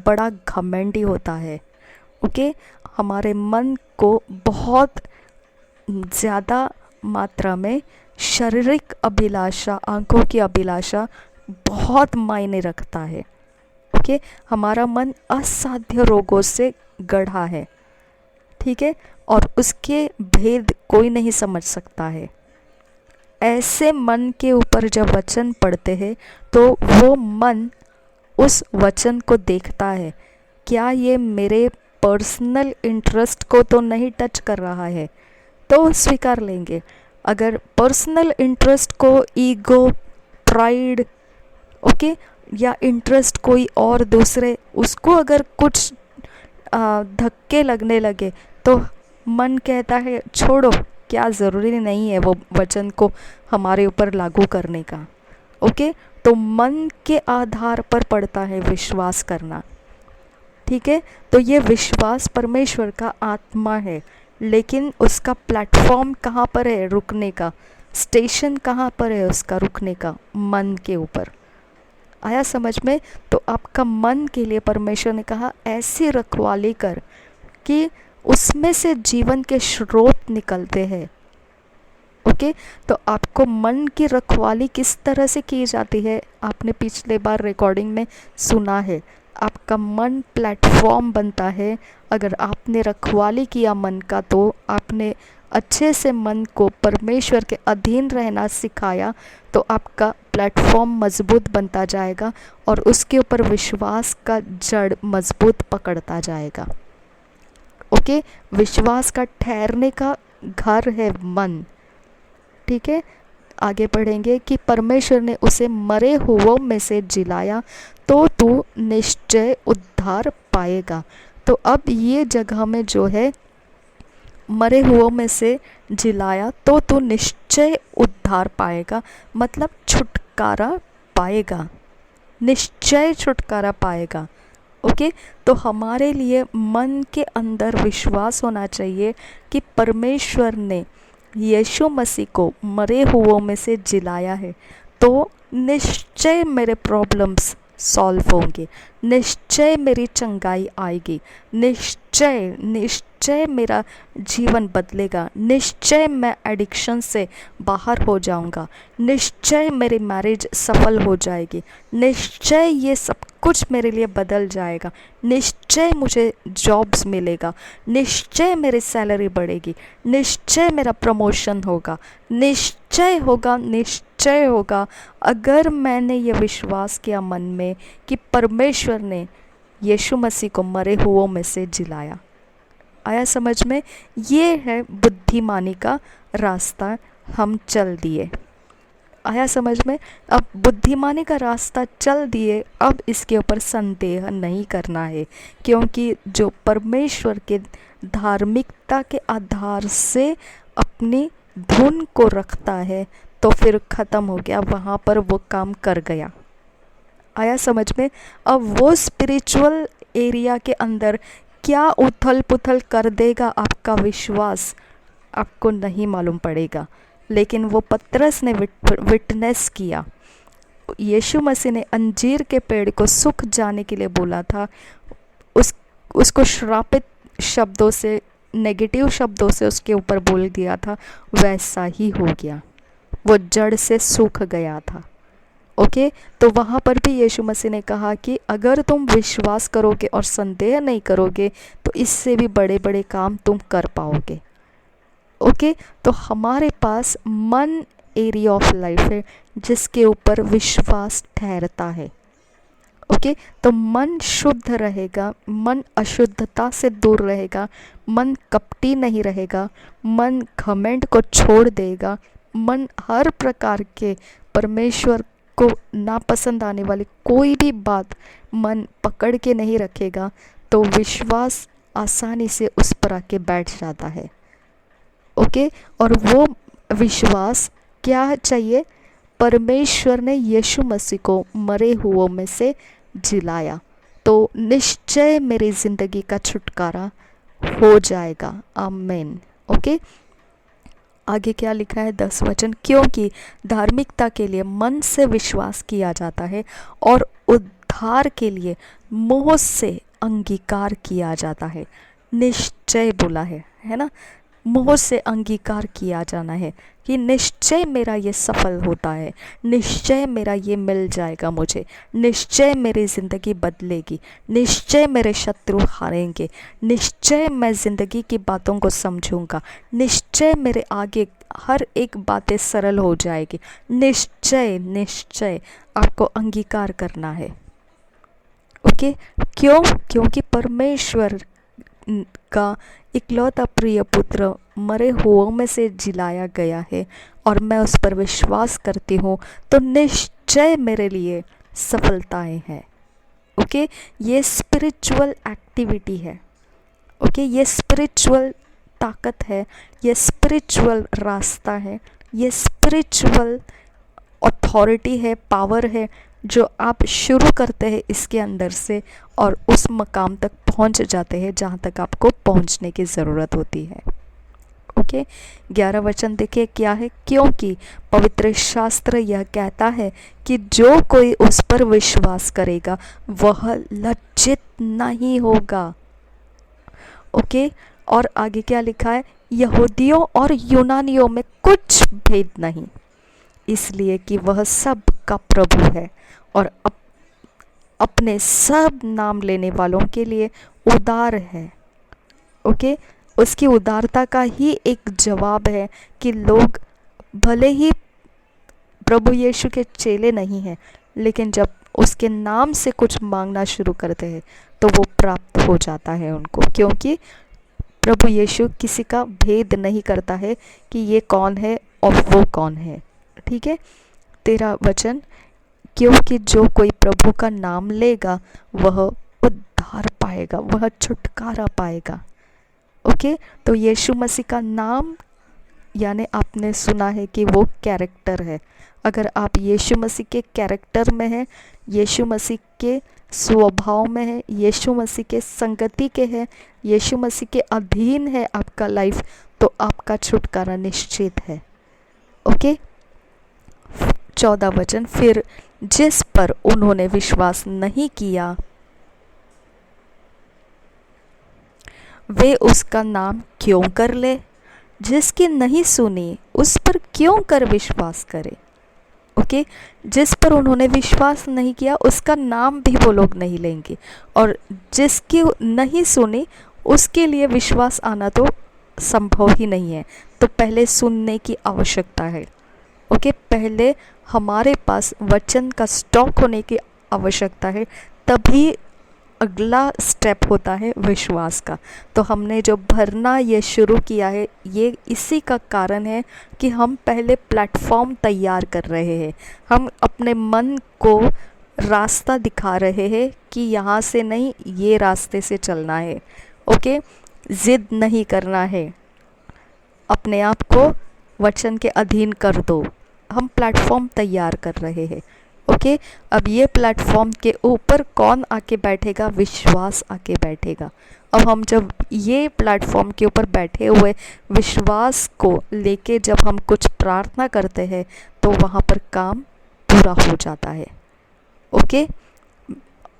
बड़ा घमंडी होता है। ओके, हमारे मन को बहुत ज़्यादा मात्रा में शारीरिक अभिलाषा, आंखों की अभिलाषा बहुत मायने रखता है। ओके, हमारा मन असाध्य रोगों से गढ़ा है। ठीक है, और उसके भेद कोई नहीं समझ सकता है। ऐसे मन के ऊपर जब वचन पढ़ते हैं तो वो मन उस वचन को देखता है, क्या ये मेरे पर्सनल इंटरेस्ट को तो नहीं टच कर रहा है, तो स्वीकार लेंगे। अगर पर्सनल इंटरेस्ट को, ईगो, प्राइड, ओके, या इंटरेस्ट कोई और दूसरे, उसको अगर कुछ धक्के लगने लगे तो मन कहता है छोड़ो, क्या ज़रूरी नहीं है वो वचन को हमारे ऊपर लागू करने का। ओके, तो मन के आधार पर पड़ता है विश्वास करना। ठीक है, तो ये विश्वास परमेश्वर का आत्मा है, लेकिन उसका प्लेटफॉर्म कहाँ पर है रुकने का, स्टेशन कहाँ पर है उसका रुकने का, मन के ऊपर। आया समझ में? तो आपका मन के लिए परमेश्वर ने कहा ऐसी रखवाली कर कि उसमें से जीवन के स्रोत निकलते हैं। ओके, तो आपको मन की रखवाली किस तरह से की जाती है, आपने पिछले बार रिकॉर्डिंग में सुना है। आपका मन प्लेटफॉर्म बनता है। अगर आपने रखवाली किया मन का, तो आपने अच्छे से मन को परमेश्वर के अधीन रहना सिखाया, तो आपका प्लेटफॉर्म मजबूत बनता जाएगा और उसके ऊपर विश्वास का जड़ मजबूत पकड़ता जाएगा। ओके, विश्वास का ठहरने का घर है मन। ठीक है, आगे पढ़ेंगे कि परमेश्वर ने उसे मरे हुओं में से जिलाया तो तू निश्चय उद्धार पाएगा। तो अब ये जगह में जो है मरे हुओं में से जिलाया तो तू निश्चय उद्धार पाएगा, मतलब छुटकारा पाएगा, निश्चय छुटकारा पाएगा। ओके, तो हमारे लिए मन के अंदर विश्वास होना चाहिए कि परमेश्वर ने यीशु मसीह को मरे हुओं में से जिलाया है, तो निश्चय मेरे प्रॉब्लम्स सॉल्व होंगे, निश्चय मेरी चंगाई आएगी, निश्चय निश्चय मेरा जीवन बदलेगा, निश्चय मैं एडिक्शन से बाहर हो जाऊंगा, निश्चय मेरी मैरिज सफल हो जाएगी, निश्चय ये सब कुछ मेरे लिए बदल जाएगा, निश्चय मुझे जॉब्स मिलेगा, निश्चय मेरी सैलरी बढ़ेगी, निश्चय मेरा प्रमोशन होगा, निश्चय होगा, निश्चय होगा। अगर मैंने ये विश्वास किया मन में कि परमेश्वर ने यीशु मसीह को मरे हुओं में से जिलाया। आया समझ में? ये है बुद्धिमानी का रास्ता हम चल दिए। आया समझ में? अब बुद्धिमानी का रास्ता चल दिए, अब इसके ऊपर संदेह नहीं करना है, क्योंकि जो परमेश्वर के धार्मिकता के आधार से अपनी धुन को रखता है तो फिर ख़त्म हो गया, वहाँ पर वो काम कर गया। आया समझ में? अब वो स्पिरिचुअल एरिया के अंदर क्या उथल पुथल कर देगा आपका विश्वास, आपको नहीं मालूम पड़ेगा। लेकिन वो पतरस ने विटनेस किया। यीशु मसीह ने अंजीर के पेड़ को सूख जाने के लिए बोला था, उसको श्रापित शब्दों से, नेगेटिव शब्दों से उसके ऊपर बोल दिया था, वैसा ही हो गया, वो जड़ से सूख गया था। ओके, तो वहाँ पर भी यीशु मसीह ने कहा कि अगर तुम विश्वास करोगे और संदेह नहीं करोगे तो इससे भी बड़े बड़े काम तुम कर पाओगे। ओके, तो हमारे पास मन एरिया ऑफ लाइफ है जिसके ऊपर विश्वास ठहरता है। ओके, तो मन शुद्ध रहेगा, मन अशुद्धता से दूर रहेगा, मन कपटी नहीं रहेगा, मन घमंड को छोड़ देगा, मन हर प्रकार के परमेश्वर को नापसंद आने वाली कोई भी बात मन पकड़ के नहीं रखेगा, तो विश्वास आसानी से उस पर आके बैठ जाता है। ओके, और वो विश्वास क्या चाहिए? परमेश्वर ने यीशु मसीह को मरे हुओं में से जिलाया, तो निश्चय मेरी ज़िंदगी का छुटकारा हो जाएगा। आमीन। ओके, आगे क्या लिखा है 10 वचन, क्योंकि धार्मिकता के लिए मन से विश्वास किया जाता है और उद्धार के लिए मुँह से अंगीकार किया जाता है। निश्चय बोला है ना, मुँह से अंगीकार किया जाना है कि निश्चय मेरा ये सफल होता है, निश्चय मेरा ये मिल जाएगा मुझे, निश्चय मेरी ज़िंदगी बदलेगी, निश्चय मेरे शत्रु हारेंगे, निश्चय मैं ज़िंदगी की बातों को समझूंगा, निश्चय मेरे आगे हर एक बातें सरल हो जाएगी। निश्चय निश्चय आपको अंगीकार करना है। ओके, क्यों? क्योंकि परमेश्वर का इकलौता प्रिय पुत्र मरे हुओं में से जिलाया गया है और मैं उस पर विश्वास करती हूँ, तो निश्चय मेरे लिए सफलताएं हैं। ओके, ये स्पिरिचुअल एक्टिविटी है। ओके, ये स्पिरिचुअल ताकत है, ये स्पिरिचुअल रास्ता है, ये स्पिरिचुअल अथॉरिटी है, पावर है, जो आप शुरू करते हैं इसके अंदर से और उस मकाम तक पहुंच जाते हैं जहां तक आपको पहुंचने की ज़रूरत होती है। ओके, 11 वचन देखिए क्या है, क्योंकि पवित्र शास्त्र यह कहता है कि जो कोई उस पर विश्वास करेगा वह लज्जित नहीं होगा। ओके, और आगे क्या लिखा है, यहूदियों और यूनानियों में कुछ भेद नहीं, इसलिए कि वह सब का प्रभु है और अपने सब नाम लेने वालों के लिए उदार है। ओके, उसकी उदारता का ही एक जवाब है कि लोग भले ही प्रभु यीशु के चेले नहीं हैं, लेकिन जब उसके नाम से कुछ मांगना शुरू करते हैं तो वो प्राप्त हो जाता है उनको, क्योंकि प्रभु यीशु किसी का भेद नहीं करता है कि ये कौन है और वो कौन है। ठीक है, 13 वचन, क्योंकि जो कोई प्रभु का नाम लेगा वह उद्धार पाएगा, वह छुटकारा पाएगा। ओके, तो यीशु मसीह का नाम यानी आपने सुना है कि वो कैरेक्टर है। अगर आप यीशु मसीह के कैरेक्टर में हैं, यीशु मसीह के स्वभाव में है, यीशु मसीह के संगति के है, यीशु मसीह के अधीन है आपका लाइफ, तो आपका छुटकारा निश्चित है। ओके, 14 वचन, फिर जिस पर उन्होंने विश्वास नहीं किया वे उसका नाम क्यों कर ले, जिसकी नहीं सुनी उस पर क्यों कर विश्वास करे। ओके, जिस पर उन्होंने विश्वास नहीं किया उसका नाम भी वो लोग नहीं लेंगे, और जिसकी नहीं सुनी उसके लिए विश्वास आना तो संभव ही नहीं है। तो पहले सुनने की आवश्यकता है। ओके, पहले हमारे पास वचन का स्टॉक होने की आवश्यकता है, तभी अगला स्टेप होता है विश्वास का। तो हमने जो भरना ये शुरू किया है, ये इसी का कारण है कि हम पहले प्लेटफॉर्म तैयार कर रहे हैं, हम अपने मन को रास्ता दिखा रहे हैं कि यहाँ से नहीं, ये रास्ते से चलना है। ओके, ज़िद नहीं करना है, अपने आप को वचन के अधीन कर दो। हम प्लेटफॉर्म तैयार कर रहे हैं। ओके, अब ये प्लेटफॉर्म के ऊपर कौन आके बैठेगा? विश्वास आके बैठेगा। अब हम जब ये प्लेटफॉर्म के ऊपर बैठे हुए विश्वास को लेके जब हम कुछ प्रार्थना करते हैं तो वहाँ पर काम पूरा हो जाता है। ओके,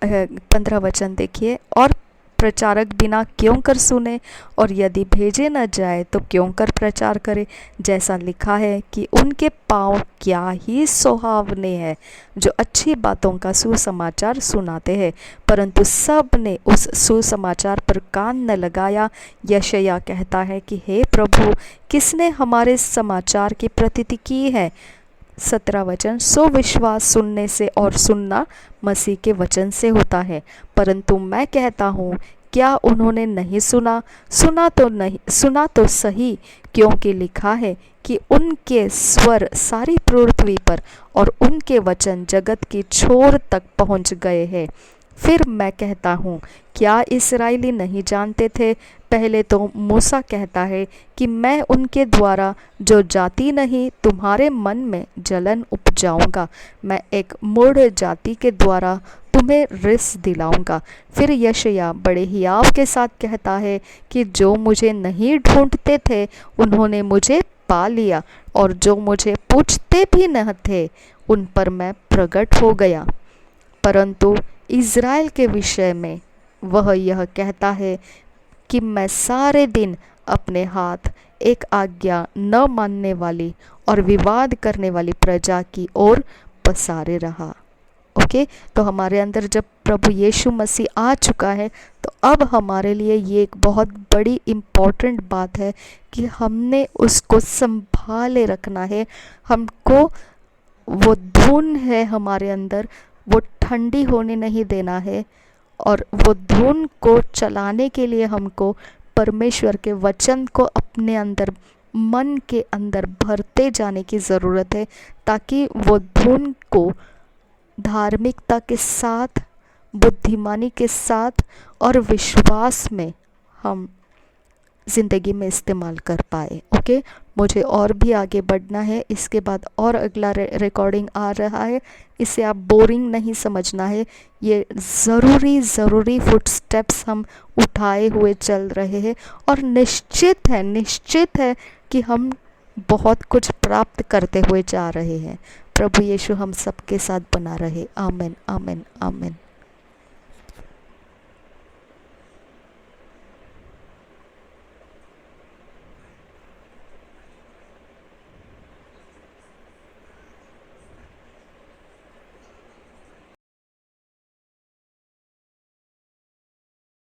15 वचन देखिए, और प्रचारक बिना क्यों कर सुने, और यदि भेजे न जाए तो क्यों कर प्रचार करे, जैसा लिखा है कि उनके पाँव क्या ही सुहावने हैं जो अच्छी बातों का सुसमाचार सुनाते हैं, परंतु सब ने उस सुसमाचार पर कान न लगाया। यशायाह कहता है कि हे प्रभु, किसने हमारे समाचार की प्रतीति की है? 17 वचन, सो विश्वास सुनने से और सुनना मसीह के वचन से होता है। परंतु मैं कहता हूँ, क्या उन्होंने नहीं सुना? सुना तो सही, क्योंकि लिखा है कि उनके स्वर सारी पृथ्वी पर और उनके वचन जगत की छोर तक पहुँच गए हैं। फिर मैं कहता हूँ, क्या इस्राएली नहीं जानते थे? पहले तो मूसा कहता है कि मैं उनके द्वारा जो जाति नहीं तुम्हारे मन में जलन उपजाऊंगा, मैं एक मूढ़ जाति के द्वारा तुम्हें रिस दिलाऊंगा। फिर यशायाह बड़े हियाव के साथ कहता है कि जो मुझे नहीं ढूंढते थे उन्होंने मुझे पा लिया, और जो मुझे पूछते भी न थे उन पर मैं प्रकट हो गया। परंतु इज़राइल के विषय में वह यह कहता है कि मैं सारे दिन अपने हाथ एक आज्ञा न मानने वाली और विवाद करने वाली प्रजा की ओर पसारे रहा। ओके, तो हमारे अंदर जब प्रभु यीशु मसीह आ चुका है तो अब हमारे लिए ये एक बहुत बड़ी इम्पॉर्टेंट बात है कि हमने उसको संभाले रखना है। हमको वो धुन है हमारे अंदर, वो ठंडी होने नहीं देना है, और वो धुन को चलाने के लिए हमको परमेश्वर के वचन को अपने अंदर, मन के अंदर भरते जाने की ज़रूरत है, ताकि वो धुन को धार्मिकता के साथ, बुद्धिमानी के साथ और विश्वास में हम ज़िंदगी में इस्तेमाल कर पाए। ओके, मुझे और भी आगे बढ़ना है, इसके बाद और अगला रिकॉर्डिंग आ रहा है। इसे आप बोरिंग नहीं समझना है, ये ज़रूरी फुटस्टेप्स हम उठाए हुए चल रहे हैं, और निश्चित है कि हम बहुत कुछ प्राप्त करते हुए जा रहे हैं। प्रभु यीशु हम सबके साथ बना रहे। आमीन, आमीन, आमीन।